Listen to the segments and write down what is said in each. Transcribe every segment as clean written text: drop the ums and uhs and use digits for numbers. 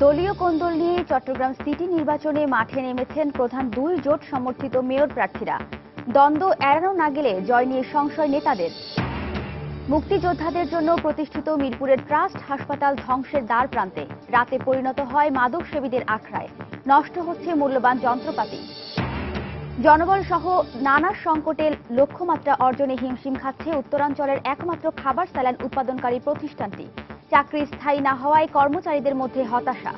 দলীয় কোন্দল নিয়ে চট্টগ্রাম সিটি নির্বাচনে মাঠে নেমেছেন প্রধান দুই জোট সমর্থিত মেয়র প্রার্থীরা। দ্বন্দ্ব এড়ানো না গেলে জয় নিয়ে সংশয় নেতাদের। মুক্তিযোদ্ধাদের জন্য প্রতিষ্ঠিত মিরপুরের ট্রাস্ট হাসপাতাল ধ্বংসের দ্বার প্রান্তে, রাতে পরিণত হয় মাদক সেবীদের আখড়ায়, নষ্ট হচ্ছে মূল্যবান যন্ত্রপাতি। জনবল সহ নানা সংকটের লক্ষ্যমাত্রা অর্জনে হিমশিম খাচ্ছে উত্তরাঞ্চলের একমাত্র খাবার স্যালাইন উৎপাদনকারী প্রতিষ্ঠানটি। চাকরি স্থায়ী না হওয়ায় কর্মচারীদের মধ্যে হতাশা।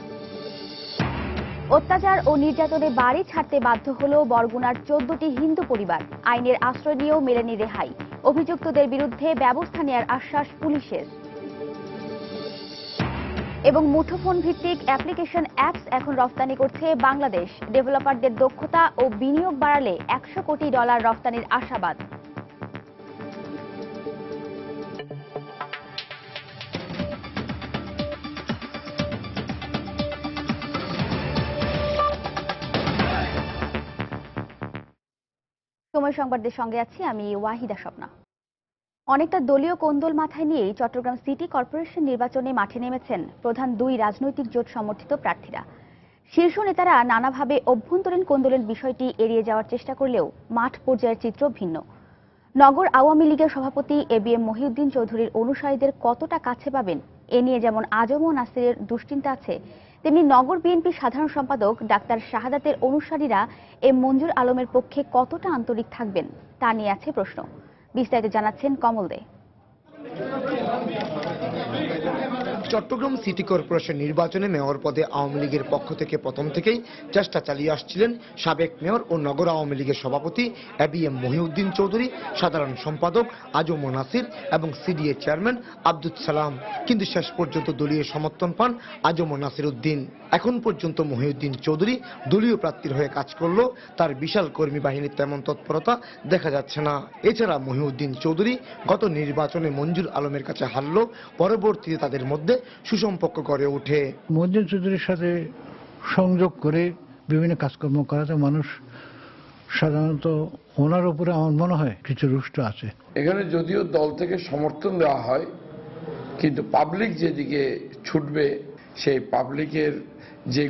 অত্যাচার ও নির্যাতনে বাড়ি ছাড়তে বাধ্য হল বরগুনার 14টি হিন্দু পরিবার। আইনের আশ্রয় নিয়েও মেলেনি রেহাই। অভিযুক্তদের বিরুদ্ধে ব্যবস্থা নেওয়ার আশ্বাস পুলিশের। এবং মুঠোফোন ভিত্তিক অ্যাপ্লিকেশন অ্যাপস এখন রফতানি করছে বাংলাদেশ। ডেভেলপারদের দক্ষতা ও বিনিয়োগ বাড়ালে $100 কোটি রফতানির আশাবাদ। সময় সংবাদের সঙ্গে আছি আমি ওয়াহিদা স্বপ্না। অনেকটা দলীয় কোন্দল মাথায় নিয়েই চট্টগ্রাম সিটি কর্পোরেশন নির্বাচনে মাঠে নেমেছেন প্রধান দুই রাজনৈতিক জোট সমর্থিত প্রার্থীরা। শীর্ষ নেতারা নানাভাবে অভ্যন্তরীণ কোন্দলের বিষয়টি এড়িয়ে যাওয়ার চেষ্টা করলেও মাঠ পর্যায়ের চিত্র ভিন্ন। নগর আওয়ামী লীগের সভাপতি এবিএম মহিউদ্দিন চৌধুরীর অনুসারীদের কতটা কাছে পাবেন এ নিয়ে যেমন আজম ও নাসিরের দুশ্চিন্তা আছে, তেমনি নগর বিএনপির সাধারণ সম্পাদক ডাক্তার শাহাদাতের অনুসারীরা এম মঞ্জুর আলমের পক্ষে কতটা আন্তরিক থাকবেন তা নিয়ে আছে প্রশ্ন। বিস্তারিত জানাচ্ছেন কমল দে। চট্টগ্রাম সিটি কর্পোরেশন নির্বাচনে মেয়র পদে আওয়ামী লীগের পক্ষ থেকে প্রথম থেকেই চেষ্টা চালিয়ে আসছিলেন সাবেক মেয়র ও নগর আওয়ামী লীগের সভাপতি এবিএম মহিউদ্দিন চৌধুরী, সাধারণ সম্পাদক আজম ও নাসির এবং সিডিএ চেয়ারম্যান আব্দুল সালাম। কিন্তু শেষ পর্যন্ত দলীয় সমর্থন পান আজম ও নাসির উদ্দিন। এখন পর্যন্ত মহিউদ্দিন চৌধুরী দলীয় প্রার্থীর হয়ে কাজ করলেও তার বিশাল কর্মী বাহিনীর তেমন তৎপরতা দেখা যাচ্ছে না। এছাড়া মহিউদ্দিন চৌধুরী গত নির্বাচনে মঞ্জুর আলমের কাছে হারলেও পরবর্তীতে তাদের মধ্যে সুসম্পর্ক গড়ে ওঠে। মহিউদ্দিন চৌধুরীর সাথে সংযোগ করে বিভিন্ন কাজকর্ম করাতে মানুষ সাধারণত ওনার উপরে আমার মনে হয় কিছু রুষ্ট আছে। এখানে যদিও দল থেকে সমর্থন দেওয়া হয়, কিন্তু পাবলিক যেদিকে ছুটবে সেই পাবলিকের যে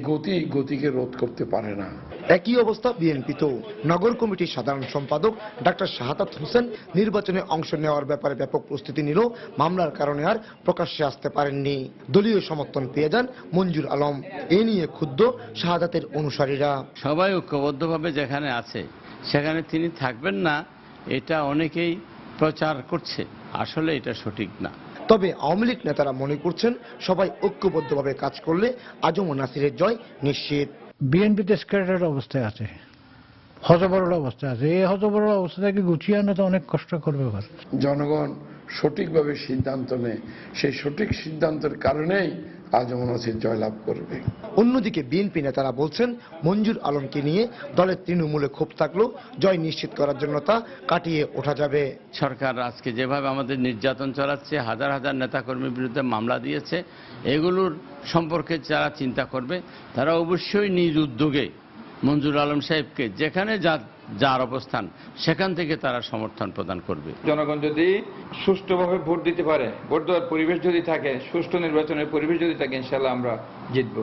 গতিকে রোধ করতে পারে না। একই অবস্থা বিএনপিতেও। নগর কমিটির সাধারণ সম্পাদক ডাক্তার শাহাদাত হোসেন নির্বাচনে অংশ নেওয়ার ব্যাপারে ব্যাপক প্রস্তুতি নিলেও মামলার কারণে আর প্রকাশ্যে আসতে পারেননি। দলীয় সমর্থন পেয়ে যান মঞ্জুর আলম। এ নিয়ে ক্ষুব্ধ শাহাদাতের অনুসারীরা। সবাই ঐক্যবদ্ধভাবে যেখানে আছে সেখানে তিনি থাকবেন না, এটা অনেকেই প্রচার করছে, আসলে এটা সঠিক না। তবে আওয়ামী লীগ নেতারা মনে করছেন সবাই ঐক্যবদ্ধভাবে কাজ করলে আজম ও নাসিরের জয় নিশ্চিত। বিএনপিতে স্ক্যাটার্ড অবস্থায় আছে, হতবরল অবস্থায় আছে। এই হতবরল অবস্থাটাকে গুছিয়ে আনা তো অনেক কষ্টকর ব্যাপার। জনগণ সঠিকভাবে সিদ্ধান্ত নেয়, সেই সঠিক সিদ্ধান্তের কারণেই আজম ও নাসির জয়লাভ করবে। অন্যদিকে বিএনপি নেতারা বলছেন মঞ্জুর আলমকে নিয়ে দলের তৃণমূলে ক্ষোভ থাকলেও জয় নিশ্চিত করার জন্য তা কাটিয়ে ওঠা যাবে। সরকার আজকে যেভাবে আমাদের নির্যাতন চালাচ্ছে, হাজার হাজার নেতাকর্মীর বিরুদ্ধে মামলা দিয়েছে, এগুলোর সম্পর্কে যারা চিন্তা করবে তারা অবশ্যই নিজ উদ্যোগে মঞ্জুর আলম সাহেবকে যেখানে যার অবস্থান সেখান থেকে তারা সমর্থন প্রদান করবে। জনগণ যদি সুষ্ঠুভাবে ভোট দিতে পারে, ভোট দেওয়ার পরিবেশ যদি থাকে, সুষ্ঠু নির্বাচনের পরিবেশ যদি থাকে, ইনশাআল্লাহ আমরা জিতব।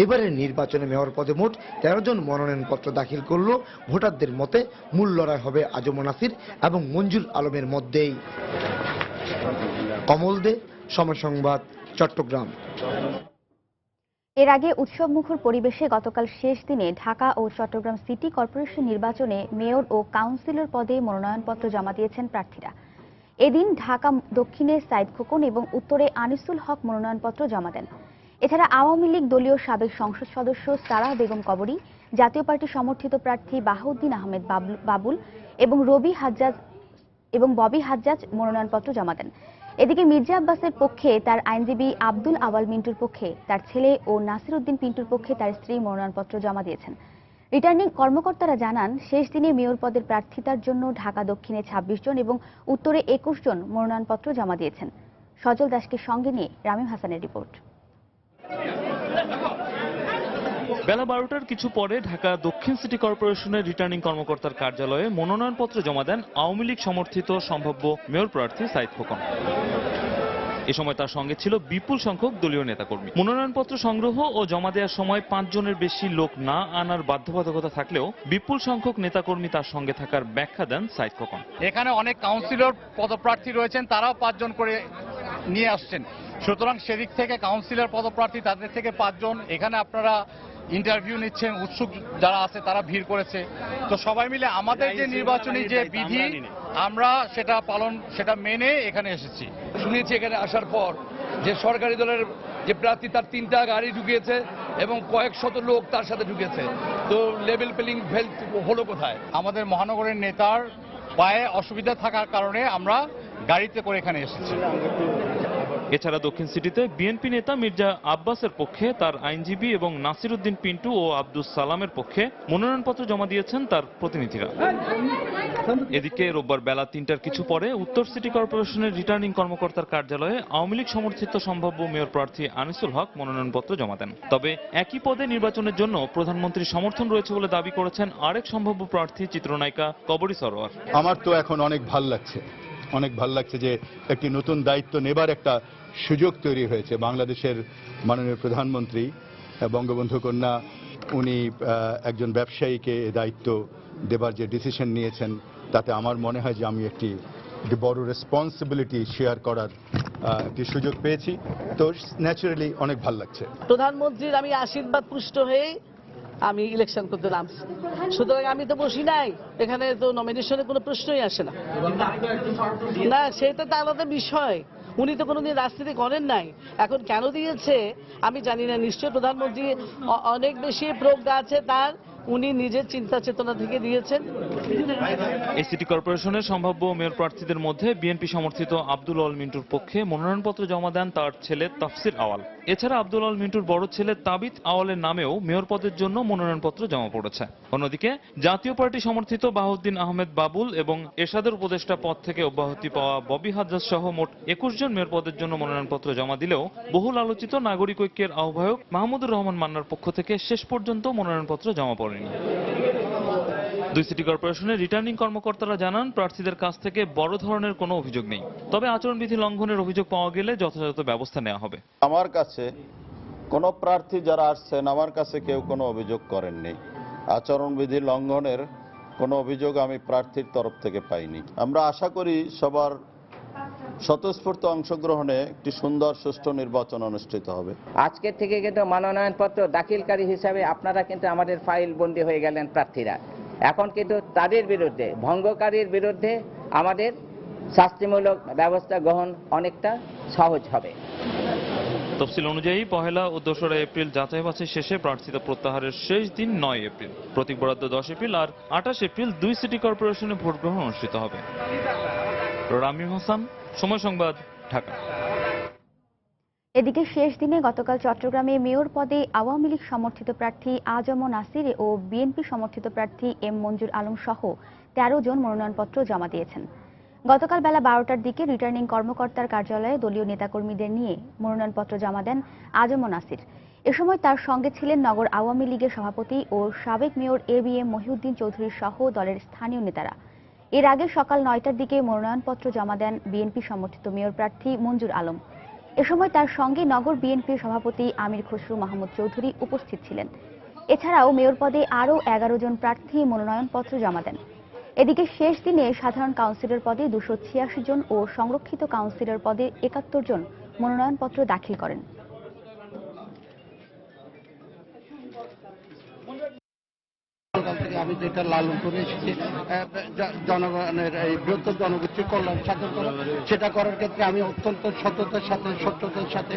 এবারের নির্বাচনে মেয়র পদে মোট 13 জন মনোনয়নপত্র দাখিল করল। ভোটারদের মতে মূল লড়াই হবে আজম ও নাসির এবং মঞ্জুর আলমের মধ্যেই। কমল দে, সময় সংবাদ, চট্টগ্রাম। এর আগে উৎসবমুখর পরিবেশে গতকাল শেষ দিনে ঢাকা ও চট্টগ্রাম সিটি কর্পোরেশন নির্বাচনে মেয়র ও কাউন্সিলর পদে মনোনয়নপত্র জমা দিয়েছেন প্রার্থীরা। এদিন ঢাকা দক্ষিণে সাইদ খোকন এবং উত্তরে আনিসুল হক মনোনয়নপত্র জমা দেন। এছাড়া আওয়ামী লীগ দলীয় সাবেক সংসদ সদস্য সারাহ বেগম কবরী, জাতীয় পার্টি সমর্থিত প্রার্থী বাহাউদ্দিন আহমেদ বাবুল এবং ববি হাজ্জাজ মনোনয়নপত্র জমা দেন। এদিকে মির্জা আব্বাসের পক্ষে তার আইনজীবী আব্দুল আওয়াল মিন্টুর পক্ষে তার ছেলে ও নাসির উদ্দিন পিন্টুর পক্ষে তার স্ত্রী মনোনয়নপত্র জমা দিয়েছেন। রিটার্নিং কর্মকর্তারা জানান, শেষ দিনে মেয়র পদের প্রার্থিতার জন্য ঢাকা দক্ষিণে 26 জন এবং উত্তরে 21 জন মনোনয়নপত্র জমা দিয়েছেন। সজল দাসকে সঙ্গে নিয়ে রামিম হাসানের রিপোর্ট। বেলা 12টার কিছু পরে ঢাকা দক্ষিণ সিটি কর্পোরেশনের রিটার্নিং কর্মকর্তার কার্যালয়ে মনোনয়নপত্র জমা দেন আওয়ামী লীগ সমর্থিত সম্ভাব্য মেয়র প্রার্থী সাইদ খোকন। এ সময় তার সঙ্গে ছিল বিপুল সংখ্যক দলীয় নেতাকর্মী। মনোনয়নপত্র সংগ্রহ ও জমা দেওয়ার সময় 5 জনের বেশি লোক না আনার বাধ্যবাধকতা থাকলেও বিপুল সংখ্যক নেতাকর্মী তার সঙ্গে থাকার ব্যাখ্যা দেন সাইদ খোকন। এখানে অনেক কাউন্সিলর পদপ্রার্থী রয়েছেন, তারাও 5 জন করে নিয়ে আসছেন। সুতরাং সেদিক থেকে কাউন্সিলর পদপ্রার্থী তাদের থেকে 5 জন, এখানে আপনারা ইন্টারভিউ নিচ্ছেন, উৎসুক যারা আছে তারা ভিড় করেছে। তো সবাই মিলে আমাদের যে নির্বাচনী যে বিধি আমরা সেটা মেনে এখানে এসেছি। শুনেছি এখানে আসার পর যে সরকারি দলের যে প্রার্থী তার 3টা গাড়ি ঢুকিয়েছে এবং কয়েক শত লোক তার সাথে ঢুকেছে। তো লেভেল প্লেইং ফিল্ড হলো কোথায়? আমাদের মহানগরের নেতার পায়ে অসুবিধা থাকার কারণে আমরা গাড়িতে করে এখানে এসেছি। এছাড়া দক্ষিণ সিটিতে বিএনপি নেতা মির্জা আব্বাসের পক্ষে তার আইনজীবী এবং নাসির উদ্দিন পিন্টু ও আব্দুস সালামের পক্ষে মনোনয়নপত্র জমা দিয়েছেন তার প্রতিনিধিরা। এদিকে রোববার বেলা 3টার কিছু পরে উত্তর সিটি কর্পোরেশনের রিটার্নিং কর্মকর্তার কার্যালয়ে আওয়ামী লীগ সমর্থিত সম্ভাব্য মেয়র প্রার্থী আনিসুল হক মনোনয়নপত্র জমা দেন। তবে একই পদে নির্বাচনের জন্য প্রধানমন্ত্রীর সমর্থন রয়েছে বলে দাবি করেছেন আরেক সম্ভাব্য প্রার্থী চিত্রনায়িকা কবরী সরোয়ার। আমার তো এখন অনেক ভাল লাগছে যে একটি নতুন দায়িত্ব নেবার একটা সুযোগ তৈরি হয়েছে। বাংলাদেশের মাননীয় প্রধানমন্ত্রী বঙ্গবন্ধু কন্যা উনি একজন ব্যবসায়ীকে এ দায়িত্ব দেবার যে ডিসিশন নিয়েছেন, তাতে আমার মনে হয় যে আমি একটি বড় রেসপন্সিবিলিটি শেয়ার করার একটি সুযোগ পেয়েছি। তো ন্যাচারালি অনেক ভাল লাগছে। প্রধানমন্ত্রীর আমি আশীর্বাদ পুষ্ট হয়ে আমি ইলেকশন করতে নামছি, সুতরাং আমি তো বসি নাই এখানে, তো নমিনেশনের কোনো প্রশ্নই আসে না। না, সেটা তো আলাদা বিষয়। উনি তো কোনোদিন রাজনীতি করেন নাই, এখন কেন দিয়েছে আমি জানি না। নিশ্চয় প্রধানমন্ত্রী অনেক বেশি প্রজ্ঞা আছে তার, উনি নিজের চিন্তা চেতনা থেকে দিয়েছেন। এই সিটি কর্পোরেশনের সম্ভাব্য মেয়র প্রার্থীদের মধ্যে বিএনপি সমর্থিত আব্দুল আল মিন্টুর পক্ষে মনোনয়নপত্র জমা দেন তার ছেলে তাফসির আওয়াল। এছাড়া আব্দুল আল মিন্টুর বড় ছেলে তাবিত আওয়ালের নামেও মেয়র পদের জন্য মনোনয়নপত্র জমা পড়েছে। অন্যদিকে জাতীয় পার্টি সমর্থিত বাহাউদ্দিন আহমেদ বাবুল এবং এরশাদের উপদেষ্টা পদ থেকে অব্যাহতি পাওয়া ববি হাজ্জাজ সহ মোট 21 জন মেয়র পদের জন্য মনোনয়নপত্র জমা দিলেও বহুল আলোচিত নাগরিক ঐক্যের আহ্বায়ক মাহমুদুর রহমান মান্নার পক্ষ থেকে শেষ পর্যন্ত মনোনয়নপত্র জমা পড়েনি। দুই সিটি কর্পোরেশনের রিটার্নিং কর্মকর্তারা জানান প্রার্থীদের কাছ থেকে বড় ধরনের কোনো অভিযোগ নেই, তবে আচরণবিধি লঙ্ঘনের অভিযোগ পাওয়া গেলে যথাযথ ব্যবস্থা নেওয়া হবে। আমার কাছে কোনো প্রার্থী যারা আসছেন আমার কাছে কেউ কোনো অভিযোগ করেননি। আচরণবিধি লঙ্ঘনের কোনো অভিযোগ আমি প্রার্থীর তরফ থেকে পাইনি। আমরা আশা করি সবার স্বতঃস্ফূর্ত অংশগ্রহণে একটি সুন্দর সুষ্ঠু নির্বাচন অনুষ্ঠিত হবে। আজকে থেকে কিন্তু মনোনয়নপত্র দাখিলকারী হিসাবে আপনারা কিন্তু আমাদের ফাইল বন্দী হয়ে গেলেন প্রার্থীরা। এখন কিন্তু তাদের বিরুদ্ধে, ভঙ্গকারীর বিরুদ্ধে আমাদের শাস্তিমূলক ব্যবস্থা গ্রহণ অনেকটা সহজ হবে। তফসিল অনুযায়ী 1 ও 2 এপ্রিল যাচাই বাছাই শেষে প্রার্থিতা প্রত্যাহারের শেষ দিন 9 এপ্রিল, প্রতীক বরাদ্দ 10 এপ্রিল আর 28 এপ্রিল দুই সিটি কর্পোরেশনে ভোট গ্রহণ অনুষ্ঠিত হবে। রামিম হাসান, সময় সংবাদ, ঢাকা। এদিকে শেষ দিনে গতকাল চট্টগ্রামে মেয়র পদে আওয়ামী লীগ সমর্থিত প্রার্থী আজম নাসির ও বিএনপি সমর্থিত প্রার্থী এম মঞ্জুর আলম সহ 13 জন মনোনয়নপত্র জমা দিয়েছেন। গতকাল বেলা 12টার দিকে রিটার্নিং কর্মকর্তার কার্যালয়ে দলীয় নেতাকর্মীদের নিয়ে মনোনয়নপত্র জমা দেন আজম নাসির। এ সময় তার সঙ্গে ছিলেন নগর আওয়ামী লীগের সভাপতি ও সাবেক মেয়র ABM মহিউদ্দিন চৌধুরী সহ দলের স্থানীয় নেতারা। এর আগে সকাল 9টার দিকে মনোনয়নপত্র জমা দেন বিএনপি সমর্থিত মেয়র প্রার্থী মঞ্জুর আলম। এ সময় তার সঙ্গে নগর বিএনপির সভাপতি আমির খসরু মাহমুদ চৌধুরী উপস্থিত ছিলেন। এছাড়াও মেয়র পদে আরও 11 জন প্রার্থী মনোনয়নপত্র জমা দেন। এদিকে শেষ দিনে সাধারণ কাউন্সিলর পদে 286 জন ও সংরক্ষিত কাউন্সিলর পদে 71 জন মনোনয়নপত্র দাখিল করেন। আমি যেটা লালন করে এসেছি জনগণের এই বৃহত্তর জনগোষ্ঠীর কল্যাণ সাধন করা, সেটা করার ক্ষেত্রে আমি অত্যন্ত সততার সাথে, সত্যতার সাথে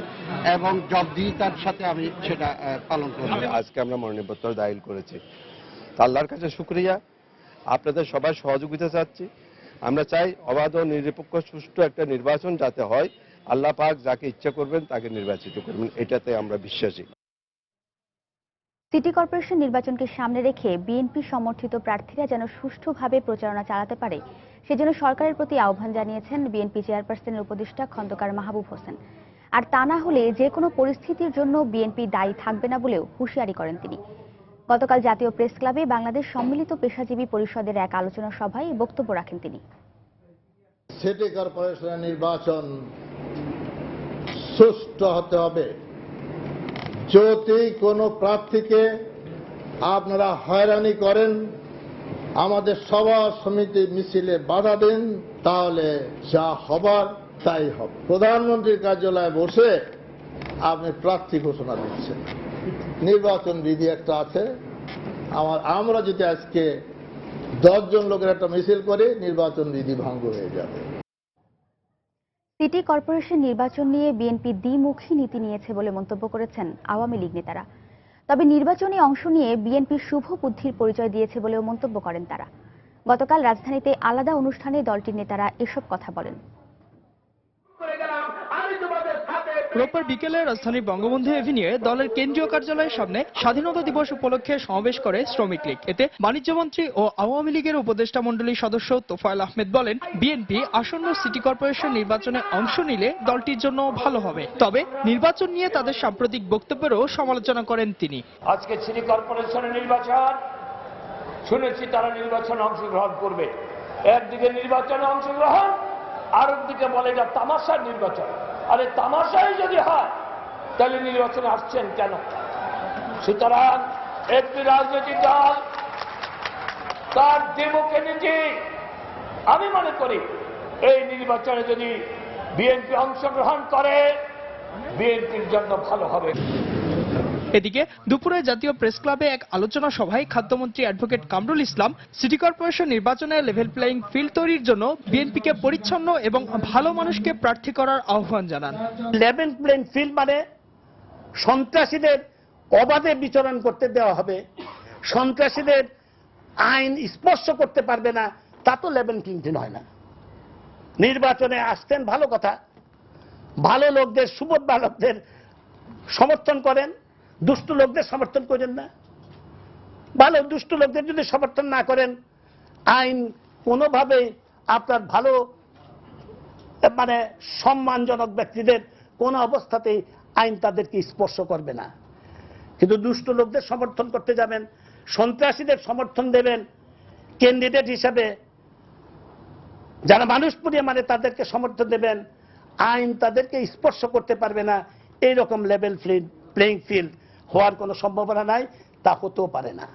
এবং জবাবদিহিতার সাথে আমি সেটা পালন করি। আজকে আমরা মনোনয়নপত্র দাখিল করেছি, আল্লাহর কাছে শুকরিয়া। আপনাদের সবাই সহযোগিতা চাচ্ছি। আমরা চাই অবাধ ও নিরপেক্ষ সুষ্ঠু একটা নির্বাচন যাতে হয়। আল্লাহ পাক যাকে ইচ্ছা করবেন তাকে নির্বাচিত করবেন, এটাতে আমরা বিশ্বাসী। সিটি কর্পোরেশন নির্বাচনকে সামনে রেখে বিএনপি সমর্থিত প্রার্থীরা যেন সুষ্ঠুভাবে প্রচারণা চালাতে পারে সেজন্য সরকারের প্রতি আহ্বান জানিয়েছেন বিএনপি চেয়ারপারসনের উপদেষ্টা খন্দকার মাহবুব হোসেন। আর তা না হলে যে কোনো পরিস্থিতির জন্য বিএনপি দায়ী থাকবে না বলেও হুঁশিয়ারি করেন তিনি। গতকাল জাতীয় প্রেস ক্লাবে বাংলাদেশ সম্মিলিত পেশাজীবী পরিষদের এক আলোচনা সভায় বক্তব্য রাখেন তিনি। সিটি কর্পোরেশনের নির্বাচন সুষ্ঠু হতে হবে। যদি কোনো প্রার্থীকে আপনারা হয়রানি করেন, আমাদের সভা সমিতি মিছিলে বাধা দেন, তাহলে যা হবার তাই হবে। প্রধানমন্ত্রীর কার্যালয়ে বসে আপনি প্রার্থী ঘোষণা দিচ্ছেন। নির্বাচন বিধি একটা আছে। আমরা যদি আজকে 10 জন লোকের একটা মিছিল করে, নির্বাচন বিধি ভঙ্গ হয়ে যাবে। সিটি কর্পোরেশন নির্বাচন নিয়ে বিএনপি দ্বিমুখী নীতি নিয়েছে বলে মন্তব্য করেছেন আওয়ামী লীগ নেতারা। তবে নির্বাচনে অংশ নিয়ে বিএনপি শুভ বুদ্ধির পরিচয় দিয়েছে বলেও মন্তব্য করেন তারা। গতকাল রাজধানীতে আলাদা অনুষ্ঠানে দলটির নেতারা এসব কথা বলেন। রোববার বিকেলে রাজধানীর বঙ্গবন্ধু এভিনিউয়ে দলের কেন্দ্রীয় কার্যালয়ের সামনে স্বাধীনতা দিবস উপলক্ষে সমাবেশ করে শ্রমিক লীগ। এতে বাণিজ্যমন্ত্রী ও আওয়ামী লীগের উপদেষ্টা মণ্ডলীর সদস্য তোফায়েল আহমেদ বলেন, বিএনপি আসন্ন সিটি কর্পোরেশন নির্বাচনে অংশ নিলে দলটির জন্য ভালো হবে। তবে নির্বাচন নিয়ে তাদের সাম্প্রতিক বক্তব্যেরও সমালোচনা করেন তিনি। আজকে সিটি কর্পোরেশনের নির্বাচন শুনেছি তারা নির্বাচনে অংশগ্রহণ করবে। একদিকে নির্বাচনে অংশগ্রহণ, আর একদিকে বলে এটা তামাশার নির্বাচন। আরে তামাশাই যদি হয় তাহলে নির্বাচনে আসছেন কেন? সুতরাং একটি রাজনৈতিক দল তার দ্বিমুখী নীতি, আমি মনে করি এই নির্বাচনে যদি বিএনপি অংশগ্রহণ করে বিএনপির জন্য ভালো হবে। এদিকে দুপুরে জাতীয় প্রেস ক্লাবে এক আলোচনা সভায় খাদ্যমন্ত্রী advocate Kamrul Islam city corporation নির্বাচনে লেভেল প্লেইং ফিল্ড তৈরির জন্য বিএনপিকে পরিচ্ছন্ন এবং ভালো মানুষকে প্রার্থী করার আহ্বান জানান। লেভেল প্লেইং ফিল্ড মানে সন্ত্রাসীদের অবাধে বিচরণ করতে দেওয়া হবে, সন্ত্রাসীদের আইন স্পর্শ করতে পারবে না, তা তো লেভেল প্লেইং ফিল্ড হয় না। নির্বাচনে আসতেন ভালো কথা, ভালো লোকদের, সুবোধ বালকদের সমর্থন করেন, দুষ্ট লোকদের সমর্থন করেন না। ভালো দুষ্ট লোকদের যদি সমর্থন না করেন, আইন কোনোভাবে আপনার ভালো মানে সম্মানজনক ব্যক্তিদের কোন অবস্থাতেই আইন তাদেরকে স্পর্শ করবে না। কিন্তু দুষ্ট লোকদের সমর্থন করতে যাবেন, সন্ত্রাসীদের সমর্থন দেবেন ক্যান্ডিডেট হিসাবে, যারা মানুষ পুড়িয়ে মানে তাদেরকে সমর্থন দেবেন, আইন তাদেরকে স্পর্শ করতে পারবে না। এইরকম লেভেল প্লেইং ফিল্ড হওয়ার কোনো সম্ভাবনা নাই, তা হতেও পারে না।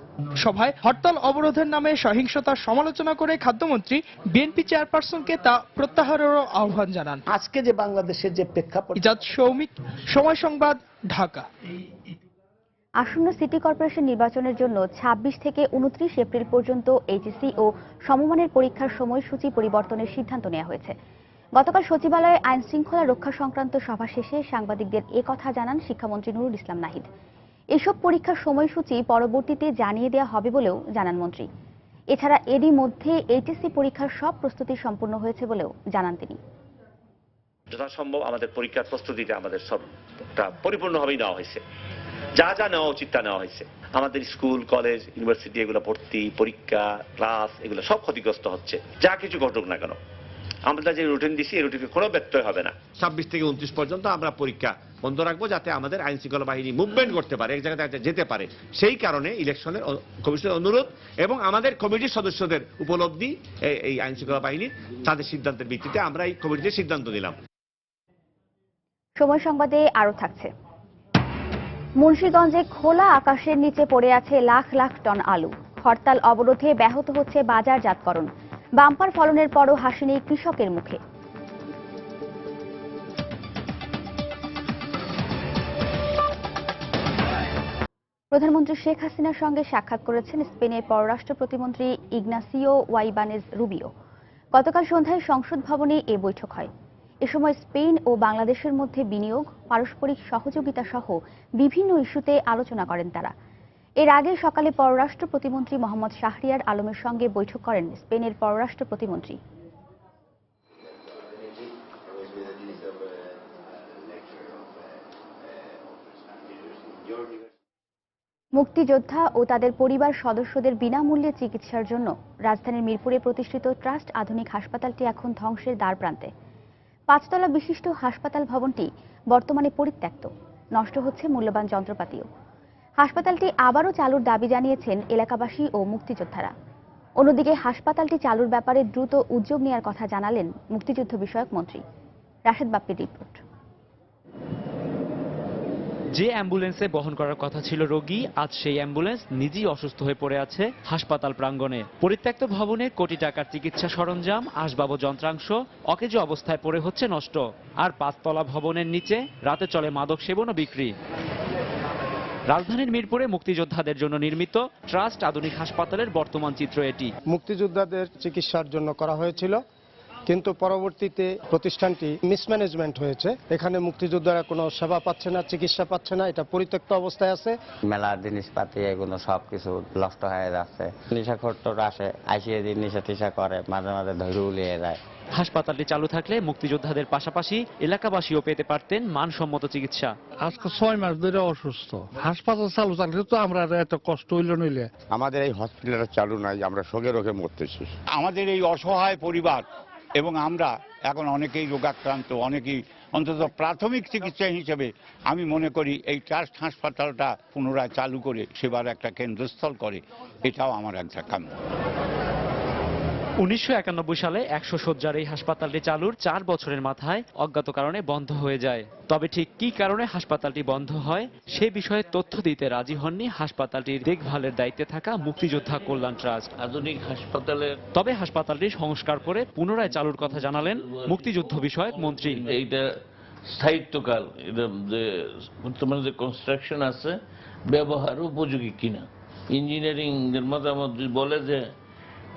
সভায় হরতাল অবরোধের নামে সহিংসতার সমালোচনা করে খাদ্যমন্ত্রী বিএনপি চেয়ারপারসনকে তা প্রত্যাহারেরও আহ্বান জানান। আজকে যে বাংলাদেশের যে প্রেক্ষাপট, ইজাদ সৌমিক, সময় সংবাদ, ঢাকা। আসন্ন সিটি কর্পোরেশন নির্বাচনের জন্য 26 থেকে 29 এপ্রিল পর্যন্ত এইচএসসি ও সমমানের পরীক্ষার সময়সূচি পরিবর্তনের সিদ্ধান্ত নেওয়া হয়েছে। গতকাল সচিবালয়ে আইন শৃঙ্খলা রক্ষা সংক্রান্ত সভা শেষে সাংবাদিকদের একথা জানান শিক্ষামন্ত্রী নুরুল ইসলাম নাহিদ। এসব পরীক্ষার সময়সূচি পরবর্তীতে জানিয়ে দেওয়া হবে বলেও জানান মন্ত্রী। এছাড়া এরই মধ্যে এইচএসসি পরীক্ষার সব প্রস্তুতি সম্পূর্ণ হয়েছে বলেও জানান তিনি। যথাসম্ভব আমাদের পরীক্ষার প্রস্তুতিটা আমাদের সবটা পরিপূর্ণভাবেই নেওয়া হয়েছে। যা যা নেওয়া উচিত তা নেওয়া হয়েছে। আমাদের স্কুল, কলেজ, ইউনিভার্সিটি এগুলো ভর্তি, পরীক্ষা, ক্লাস এগুলো সব ক্ষতিগ্রস্ত হচ্ছে। যা কিছু ঘটুক না কেন, আমরা যে রুটিন দিছি এই রুটিনে কোনো ব্যত্যয় হবে না। 26 থেকে 29 পর্যন্ত আমরা পরীক্ষা বন্ধ রাখবো, যাতে আমাদের আইন শৃঙ্খলা বাহিনী মুভমেন্ট করতে পারে, এক জায়গায় যেতে পারে। সেই কারণে ইলেকশনের কমিশনের অনুরোধ এবং আমাদের কমিটির সদস্যদের উপলব্ধি, এই আইন শৃঙ্খলা বাহিনী তাদের সিদ্ধান্তের ভিত্তিতে আমরা এই কমিটিতে সিদ্ধান্ত নিলাম। সময় সংবাদে আরো থাকছে। মুন্সিগঞ্জে খোলা আকাশের নিচে পড়ে আছে লাখ লাখ টন আলু। হরতাল অবরোধে ব্যাহত হচ্ছে বাজারজাতকরণ। বাম্পার ফলনের পরও হাসি নেই কৃষকের মুখে। প্রধানমন্ত্রী শেখ হাসিনার সঙ্গে সাক্ষাৎ করেছেন স্পেনের পররাষ্ট্র প্রতিমন্ত্রী ইগনাসিও ওয়াইবানেজ রুবিও। গতকাল সন্ধ্যায় সংসদ ভবনে এ বৈঠক হয়। এ সময় স্পেন ও বাংলাদেশের মধ্যে বিনিয়োগ, পারস্পরিক সহযোগিতা সহ বিভিন্ন ইস্যুতে আলোচনা করেন তারা। এর আগে সকালে পররাষ্ট্র প্রতিমন্ত্রী মোহাম্মদ শাহরিয়ার আলমের সঙ্গে বৈঠক করেন স্পেনের পররাষ্ট্র প্রতিমন্ত্রী। মুক্তিযোদ্ধা ও তাদের পরিবার সদস্যদের বিনামূল্যে চিকিৎসার জন্য রাজধানীর মিরপুরে প্রতিষ্ঠিত ট্রাস্ট আধুনিক হাসপাতালটি এখন ধ্বংসের দ্বারপ্রান্তে। 5 তলা বিশিষ্ট হাসপাতাল ভবনটি বর্তমানে পরিত্যক্ত, নষ্ট হচ্ছে মূল্যবান যন্ত্রপাতিও। হাসপাতালটি আবারও চালুর দাবি জানিয়েছেন এলাকাবাসী ও মুক্তিযোদ্ধারা। অন্যদিকে হাসপাতালটি চালুর ব্যাপারে দ্রুত উদ্যোগ নেওয়ার কথা জানালেন মুক্তিযুদ্ধ বিষয়ক মন্ত্রী। রাশেদ বাপ্পির রিপোর্ট। যে অ্যাম্বুলেন্সে বহন করার কথা ছিল রোগী, আজ সেই অ্যাম্বুলেন্স নিজেই অসুস্থ হয়ে পড়ে আছে হাসপাতাল প্রাঙ্গণে। পরিত্যক্ত ভবনে কোটি টাকার চিকিৎসা সরঞ্জাম, আসবাব ও যন্ত্রাংশ অকেজো অবস্থায় পড়ে হচ্ছে নষ্ট। আর 5 তলা ভবনের নিচে রাতে চলে মাদক সেবন ও বিক্রি। রাজধানীর মিরপুরে মুক্তিযোদ্ধাদের জন্য নির্মিত ট্রাস্ট আধুনিক হাসপাতালের বর্তমান চিত্র এটি। মুক্তিযোদ্ধাদের চিকিৎসার জন্য করা হয়েছিল, কিন্তু পরবর্তীতে প্রতিষ্ঠানটি মিসম্যানেজমেন্ট হয়েছে। এখানে মুক্তিযোদ্ধারা কোনো সেবা পাচ্ছে না, চিকিৎসা পাচ্ছে না, এটা পরিত্যক্ত অবস্থায় আছে। মেলার জিনিসপাতি এগুলো সবকিছু নষ্ট হয়ে যাচ্ছে। নেশাখোররা আসে, আইসিয়ে দিন নেশা টিশা করে, মাঝে মাঝে ধরে উলিয়ে যায়। হাসপাতালটি চালু থাকলে মুক্তিযোদ্ধাদের পাশাপাশি এলাকাবাসীও পেতে পারতেন মানসম্মত চিকিৎসা। আজকে 6 মাস ধরে অসুস্থ, হাসপাতাল চালু থাকলে তো আমরা এত কষ্ট হইল নইলে। আমাদের এই হসপিটালটা চালু নাই, আমরা শোকে রোগে মরতেছি। আমাদের এই অসহায় পরিবার এবং আমরা এখন অনেকেই রোগাক্রান্ত, অনেকেই অন্তত প্রাথমিক চিকিৎসা হিসেবে আমি মনে করি এই ট্রাস্ট হাসপাতালটা পুনরায় চালু করে সেবার একটা কেন্দ্রস্থল করে, এটাও আমার একটা কাম্য। 1991 সালে 100 শয্যার এই হাসপাতালটি চালুর 4 বছরের মাথায় অজ্ঞাত কারণে বন্ধ হয়ে যায়। তবে ঠিক কী কারণে হাসপাতালটি বন্ধ হয় সে বিষয়ে তথ্য দিতে রাজি হননি হাসপাতালটির দেখভালের দায়িত্বে থাকা মুক্তিযোদ্ধা কল্যাণ ট্রাস্ট। আধুনিক হাসপাতালের তবে হাসপাতালটি সংস্কার করে পুনরায় চালুর কথা জানালেন মুক্তিযুদ্ধ বিষয়ক মন্ত্রী। এইটা স্থায়িত্বকাল, এটা যে বর্তমানে যে কনস্ট্রাকশন আছে ব্যবহার উপযোগী কিনা। ইঞ্জিনিয়ারিং এর মতামত বলে যে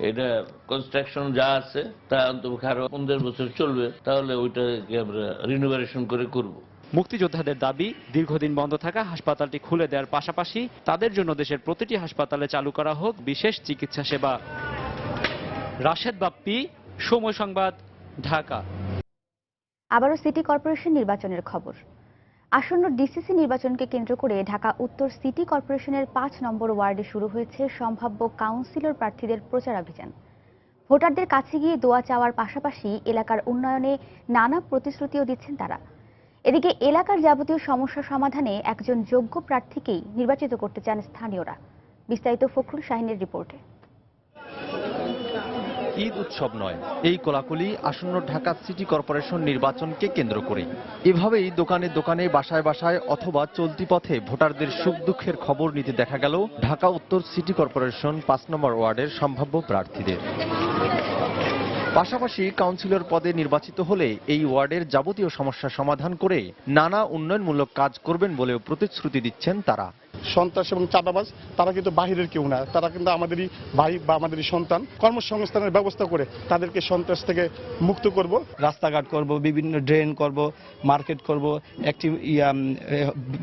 এটা কনস্ট্রাকশন যা আছে তা অন্তত আরো 15 বছর চলবে, তাহলে ওইটাকে আমরা রিনোভেশন করে করব। মুক্তিযোদ্ধাদের দাবি, দীর্ঘদিন বন্ধ থাকা হাসপাতালটি খুলে দেওয়ার পাশাপাশি তাদের জন্য দেশের প্রতিটি হাসপাতালে চালু করা হোক বিশেষ চিকিৎসা সেবা। রাশেদ বাপ্পি, সময় সংবাদ, ঢাকা। আবারও সিটি কর্পোরেশন নির্বাচনের খবর। আসন্ন ডিসিসি নির্বাচনকে কেন্দ্র করে ঢাকা উত্তর সিটি কর্পোরেশনের 5 নম্বর ওয়ার্ডে শুরু হয়েছে সম্ভাব্য কাউন্সিলর প্রার্থীদের প্রচারাভিযান। ভোটারদের কাছে গিয়ে দোয়া চাওয়ার পাশাপাশি এলাকার উন্নয়নে নানা প্রতিশ্রুতিও দিচ্ছেন তারা। এদিকে এলাকার যাবতীয় সমস্যা সমাধানে একজন যোগ্য প্রার্থীকেই নির্বাচিত করতে চান স্থানীয়রা। বিস্তারিত ফখরুল শাহিনের রিপোর্টে। ঈদ উৎসব নয়, এই কোলাকুলি আসন্ন ঢাকা সিটি কর্পোরেশন নির্বাচনকে কেন্দ্র করে। এভাবেই দোকানে দোকানে, বাসায় বাসায় অথবা চলতি পথে ভোটারদের সুখ দুঃখের খবর নিতে দেখা গেল ঢাকা উত্তর সিটি কর্পোরেশন 5 নম্বর ওয়ার্ডের সম্ভাব্য প্রার্থীদের। পাশাপাশি কাউন্সিলর পদে নির্বাচিত হলে এই ওয়ার্ডের যাবতীয় সমস্যা সমাধান করে নানা উন্নয়নমূলক কাজ করবেন বলেও প্রতিশ্রুতি দিচ্ছেন তারা। সন্ত্রাস এবং চাঁদাবাজ তারা কিন্তু বাহিরের কেউ না, তারা কিন্তু আমাদেরই ভাই বা আমাদেরই সন্তান। কর্মসংস্থানের ব্যবস্থা করে তাদেরকে সন্ত্রাস থেকে মুক্ত করব। রাস্তাঘাট করব, বিভিন্ন ড্রেন করব, মার্কেট করব, একটি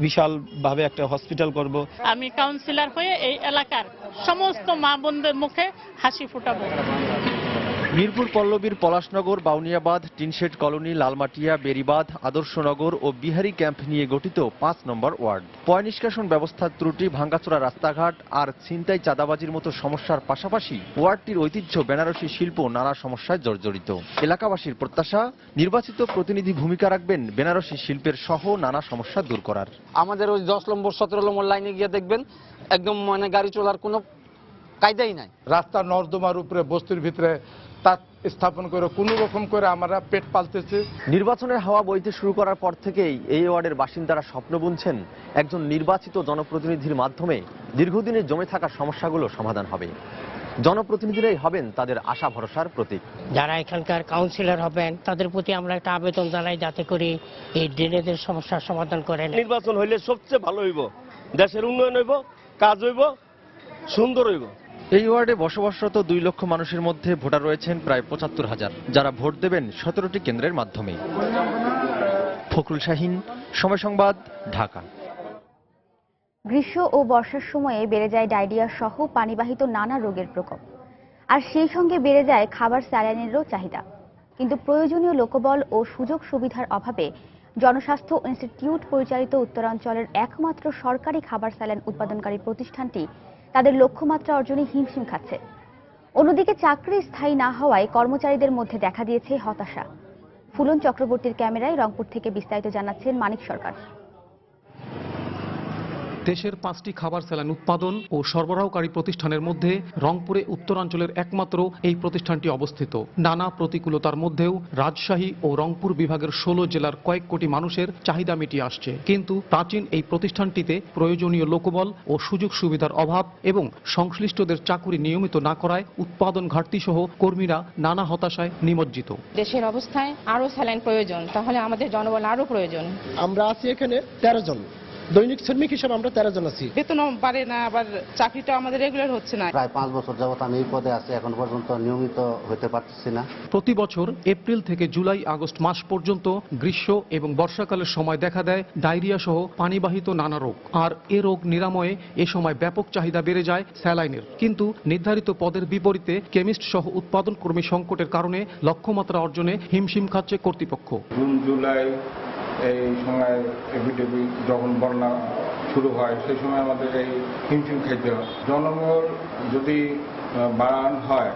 বিশালভাবে একটা হসপিটাল করব। আমি কাউন্সিলর হয়ে এই এলাকার সমস্ত মা বোনদের মুখে হাসি ফোটাবো। মিরপুর পল্লবীর পলাশনগর, বাউনিয়াবাদ, টিনশেড কলোনি, লালমাটিয়া, বেরিবাঁধ, আদর্শনগর ও বিহারি ক্যাম্প নিয়ে গঠিত 5 নম্বর ওয়ার্ড। পয় নিষ্কাশন ব্যবস্থার ত্রুটি, ভাঙাচোরা রাস্তাঘাট আর ছিনতাই চাঁদাবাজির মতো সমস্যার পাশাপাশি ওয়ার্ডটির ঐতিহ্য বেনারসি শিল্প নানা সমস্যায় জর্জরিত। এলাকাবাসীর প্রত্যাশা, নির্বাচিত প্রতিনিধি ভূমিকা রাখবেন বেনারসি শিল্পের সহ নানা সমস্যা দূর করার। আমাদের ওই 10 নম্বর 17 নম্বর লাইনে গিয়ে দেখবেন একদম গাড়ি চলার কোনো কায়দাই নাই। রাস্তা নর্দমার উপরে বস্তির ভিতরে তার স্থাপন করে কোনো রকম করে আমরা পেট পালতেছি। নির্বাচনের হাওয়া বইতে শুরু করার পর থেকেই এই ওয়ার্ডের বাসিন্দারা স্বপ্ন বুনছেন একজন নির্বাচিত জনপ্রতিনিধির মাধ্যমে দীর্ঘদিনের জমে থাকা সমস্যাগুলো সমাধান হবে। জনপ্রতিনিধিরাই হবেন তাদের আশা ভরসার প্রতীক। যারা এখানকার কাউন্সিলর হবেন তাদের প্রতি আমরা একটা আবেদন জানাই, যাতে করে এই ড্রেনেজের সমস্যার সমাধান করেন। নির্বাচন হইলে সবচেয়ে ভালো হইব, দেশের উন্নয়ন হইব, কাজ হইব, সুন্দর হইব। এই ওয়ার্ডে বসবাসরত 2 লক্ষ মানুষের মধ্যে ভোটার রয়েছেন প্রায় 75,000, যারা ভোট দেবেন 17টি কেন্দ্রের মাধ্যমে। ফখরুল শাহিন, সময় সংবাদ, ঢাকা। গ্রীষ্ম ও বর্ষার সময়ে বেড়ে যায় ডায়রিয়া সহ পানিবাহিত নানা রোগের প্রকোপ, আর সেই সঙ্গে বেড়ে যায় খাবার স্যালাইনেরও চাহিদা। কিন্তু প্রয়োজনীয় লোকবল ও সুযোগ সুবিধার অভাবে জনস্বাস্থ্য ইনস্টিটিউট পরিচালিত উত্তরাঞ্চলের একমাত্র সরকারি খাবার স্যালাইন উৎপাদনকারী প্রতিষ্ঠানটি তাদের লক্ষ্যমাত্রা অর্জনে হিমশিম খাচ্ছে। অন্যদিকে চাকরি স্থায়ী না হওয়ায় কর্মচারীদের মধ্যে দেখা দিয়েছে হতাশা। ফুলন চক্রবর্তীর ক্যামেরায় রংপুর থেকে বিস্তারিত জানাচ্ছেন মানিক সরকার। দেশের 5টি খাবার স্যালাইন উৎপাদন ও সরবরাহকারী প্রতিষ্ঠানের মধ্যে রংপুরে উত্তরাঞ্চলের একমাত্র এই প্রতিষ্ঠানটি অবস্থিত। নানা প্রতিকূলতার মধ্যেও রাজশাহী ও রংপুর বিভাগের 16 জেলার কয়েক কোটি মানুষের চাহিদা মিটিয়ে আসছে। কিন্তু প্রাচীন এই প্রতিষ্ঠানটিতে প্রয়োজনীয় লোকবল ও সুযোগ সুবিধার অভাব এবং সংশ্লিষ্টদের চাকুরি নিয়মিত না করায় উৎপাদন ঘাটতি সহ কর্মীরা নানা হতাশায় নিমজ্জিত। দেশের অবস্থায় আরো স্যালাইন প্রয়োজন, তাহলে আমাদের জনবল আরো প্রয়োজন। আমরা আছি এখানে 13 জন, দৈনিক শ্রমিক হিসেবে আমরা 13 জন আছি। বেতনও বাড়ে না, আবার চাকরিটা আমাদের রেগুলার হচ্ছে না। প্রায় 5 বছর যাবত আমি এই পদে আছি, এখন পর্যন্ত নিয়মিত হতে পারতেছি না। প্রতি বছর এপ্রিল থেকে জুলাই আগস্ট মাস পর্যন্ত গ্রীষ্ম এবং বর্ষাকালের সময় দেখা দেয় ডায়রিয়া সহ পানিবাহিত নানা রোগ। আর এ রোগ নিরাময়ে এ সময় ব্যাপক চাহিদা বেড়ে যায় স্যালাইনের। কিন্তু নির্ধারিত পদের বিপরীতে কেমিস্ট সহ উৎপাদন কর্মী সংকটের কারণে লক্ষ্যমাত্রা অর্জনে হিমশিম খাচ্ছে কর্তৃপক্ষ। জুন জুলাই এই সময় এপিডেমি যখন বন্যা শুরু হয় সেই সময় আমাদের এই হিমশিম খাইতে হয়। জনবল যদি বাড়ানো হয়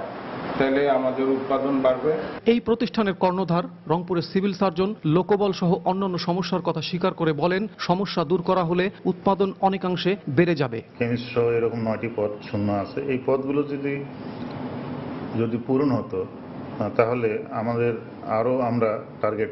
তাহলে আমাদের উৎপাদন বাড়বে। এই প্রতিষ্ঠানের কর্ণধার রংপুরের সিভিল সার্জন লোকবল সহ অন্যান্য সমস্যার কথা স্বীকার করে বলেন, সমস্যা দূর করা হলে উৎপাদন অনেকাংশে বেড়ে যাবে। কেমিস্ট সহ এরকম 9টি পদ শূন্য আছে। এই পদগুলো যদি পূরণ হতো তাহলে আমরা টার্গেট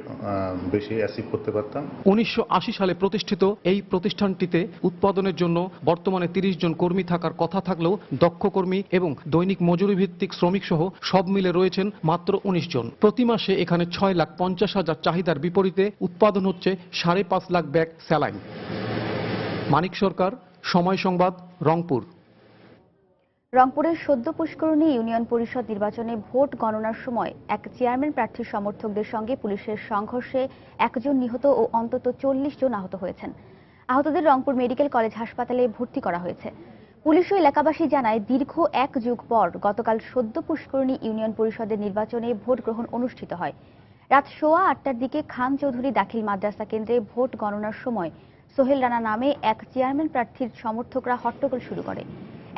বেশি অ্যাচিভ করতে পারতাম। 1980 সালে প্রতিষ্ঠিত এই প্রতিষ্ঠানটিতে উৎপাদনের জন্য বর্তমানে 30 জন কর্মী থাকার কথা থাকলেও দক্ষ কর্মী এবং দৈনিক মজুরি ভিত্তিক শ্রমিক সহ সব মিলে রয়েছেন মাত্র 19 জন। প্রতি মাসে এখানে 6,50,000 চাহিদার বিপরীতে উৎপাদন হচ্ছে 5.5 লাখ ব্যাগ স্যালাইন। মানিক সরকার, সময় সংবাদ, রংপুর। রংপুরের সদ্য পুষ্করণী ইউনিয়ন পরিষদ নির্বাচনে ভোট গণনার সময় এক চেয়ারম্যান প্রার্থীর সমর্থকদের সঙ্গে পুলিশের সংঘর্ষে 1 জন নিহত ও অন্তত 40 জন আহত হয়েছেন। আহতদের রংপুর মেডিকেল কলেজ হাসপাতালে ভর্তি করা হয়েছে। পুলিশ ও এলাকাবাসী জানায়, দীর্ঘ 1 যুগ পর গতকাল সদ্য পুষ্করণী ইউনিয়ন পরিষদের নির্বাচনে ভোট গ্রহণ অনুষ্ঠিত হয়। রাত 8:15টার দিকে খান চৌধুরী দাখিল মাদ্রাসা কেন্দ্রে ভোট গণনার সময় সোহেল রানা নামে এক চেয়ারম্যান প্রার্থীর সমর্থকরা হট্টগোল শুরু করে।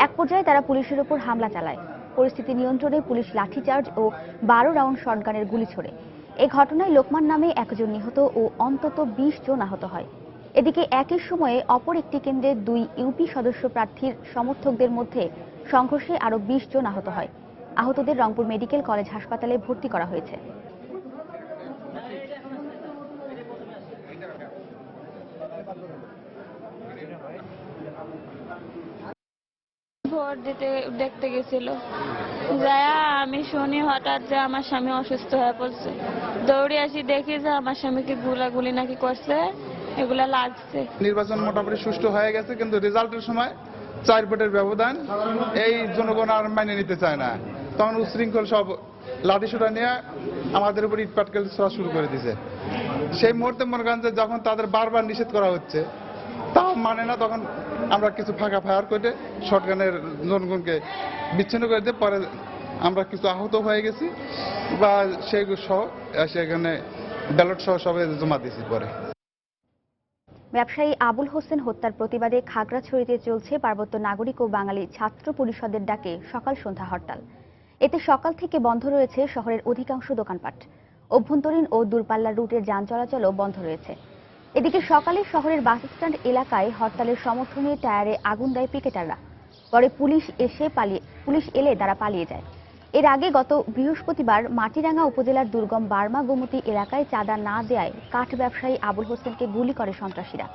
এক পর্যায়ে তারা পুলিশের উপর হামলা চালায়। পরিস্থিতি নিয়ন্ত্রণে পুলিশ লাঠিচার্জ ও 12 রাউন্ড শটগানের গুলি ছোড়ে। এই ঘটনায় লোকমান নামে 1 জন নিহত ও অন্তত 20 জন আহত হয়। এদিকে একই সময়ে অপর একটি কেন্দ্রে 2 ইউপি সদস্য প্রার্থীর সমর্থকদের মধ্যে সংঘর্ষে আরও 20 জন আহত হয়। আহতদের রংপুর মেডিকেল কলেজ হাসপাতালে ভর্তি করা হয়েছে। ভোট দিতে দেখতে গেছিল, যায়া আমি শুনি হঠাৎ যে আমার স্বামী অসুস্থ হয়ে পড়ছে। দৌড়ে আসি, দেখি যে আমার স্বামীকে গুলাগুলি নাকি করছে, এগুলা লাগছে। নির্বাচন মোটামুটি সুষ্ঠু হয়ে গেছে, কিন্তু রেজাল্টের সময় 4 ভোটের ব্যবধান এই জনগণ আর মেনে নিতে চায় না। তখন উচ্ছৃঙ্খল সব লাঠিসোঁটা নিয়ে আমাদের উপর ইট পাটকেল ছোড়া শুরু করে দিছে। সেই মুহূর্তে মনে করেন যে যখন তাদের বারবার নিষেধ করা হচ্ছে তাও মানে না, তখন আমরা কিছু ফাঁকা ফায়ার করে শটগানের জনগণকে বিচ্ছিন্ন করে দিয়ে পরে আমরা কিছু আহত হয়ে গেছি বা সেখানে ব্যালট সহ সবাই জমা দিয়েছি। পরে ব্যবসায়ী আবুল হোসেন হত্যার প্রতিবাদে খাগড়াছড়িতে চলছে পার্বত্য নাগরিক ও বাঙালি ছাত্র পরিষদের ডাকে সকাল সন্ধ্যা হরতাল। এতে সকাল থেকে বন্ধ রয়েছে শহরের অধিকাংশ দোকানপাট। অভ্যন্তরীণ ও দূরপাল্লার রুটের যান চলাচলও বন্ধ রয়েছে। এদিকে সকালে শহরের বাস স্ট্যান্ড এলাকায় হরতালের সমর্থনে টায়ারে আগুন দেয় পিকেটাররা। পরে পুলিশ এলে তারা পালিয়ে যায়। এর আগে গত বৃহস্পতিবার মাটিরাঙ্গা উপজেলার দুর্গম বার্মা গোমতী এলাকায় চাঁদা না দেয়ায় কাঠ ব্যবসায়ী আবুল হোসেনকে গুলি করে সন্ত্রাসীরা।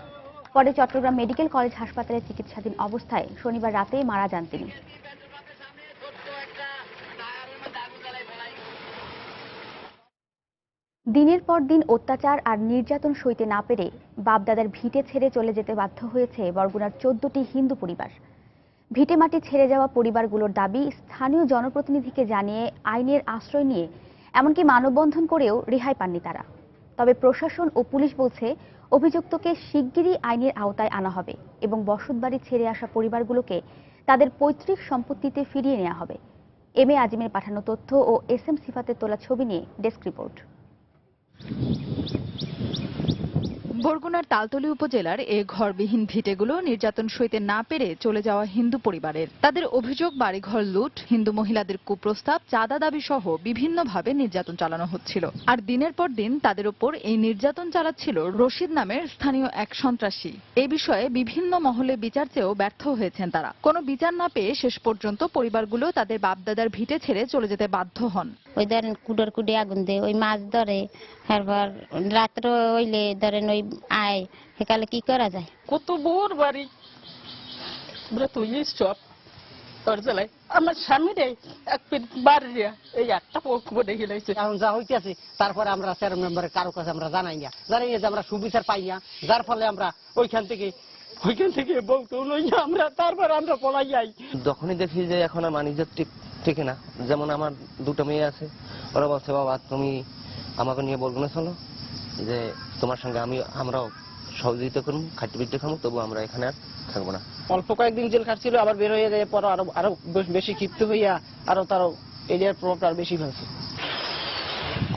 পরে চট্টগ্রাম মেডিকেল কলেজ হাসপাতালে চিকিৎসাধীন অবস্থায় শনিবার রাতে মারা যান তিনি। দিনের পর দিন অত্যাচার আর নির্যাতন সইতে না পেরে বাপদাদার ভিটে ছেড়ে চলে যেতে বাধ্য হয়েছে বরগুনার 14টি হিন্দু পরিবার। ভিটে মাটি ছেড়ে যাওয়া পরিবারগুলোর দাবি, স্থানীয় জনপ্রতিনিধিকে জানিয়ে আইনের আশ্রয় নিয়ে এমনকি মানববন্ধন করেও রেহাই পাননি তারা। তবে প্রশাসন ও পুলিশ বলছে, অভিযুক্তকে শিগগিরই আইনের আওতায় আনা হবে এবং বসতবাড়ি ছেড়ে আসা পরিবারগুলোকে তাদের পৈতৃক সম্পত্তিতে ফিরিয়ে নেওয়া হবে। এম এ আজিমের পাঠানো তথ্য ও এস এম সিফাতের তোলা ছবি নিয়ে ডেস্ক রিপোর্ট। বরগুনার তালতলী উপজেলার এ ঘরবিহীন ভিটেগুলো নির্যাতন সইতে না পেরে চলে যাওয়া হিন্দু পরিবারের। তাদের অভিযোগ বাড়িঘর লুট, হিন্দু মহিলাদের কুপ্রস্তাব, চাঁদা দাবি সহ বিভিন্নভাবে নির্যাতন চালানো হচ্ছিল। আর দিনের পর দিন তাদের উপর এই নির্যাতন চালাচ্ছিল রশিদ নামের স্থানীয় এক সন্ত্রাসী। এই বিষয়ে বিভিন্ন মহলে বিচার চেয়েও ব্যর্থ হয়েছেন তারা। কোনো বিচার না পেয়ে শেষ পর্যন্ত পরিবারগুলো তাদের বাপদাদার ভিটে ছেড়ে চলে যেতে বাধ্য হন। ওই ধরেন কুডর কুডে আগুন দেয়, ওই মাছ ধরে, তারপর রাত্র হইলে ধরেন ওই আয়, সেকালে কি করা যায়? কত বোর বাড়ি তুই সব তোর জেলায় আমার স্বামীরে এক পিট বাড়ি এই একটা পক্ষ দেখে লাইছে। এখন যা হইতেছে তারপরে আমরা চেয়ার মেম্বারের কারো কাছে আমরা জানাই না যে আমরা সুবিচার পাই না, যার ফলে আমরা ওইখান থেকে বলতো আমরা তারপর আমরা পলাই যাই। যখনই দেখি যে এখন আর মানিজ্য ঠিক না, যেমন আমার দুটো মেয়ে আছে, ওরা বলছে বাবা তুমি আমাকে নিয়ে বলবো না, চলো যে তোমার সঙ্গে আমরাও সহযোগিতা করবো, খাটি পিঠে খাবো, তবু আমরা এখানে আর থাকবো না। অল্প কয়েকদিন জেল খাটছিল, আবার বের হয়ে যায়, পর আরো বেশি ক্ষিপ্ত হইয়া তারও এরিয়ার প্রভাবটা আরো বেশি ফেলছে।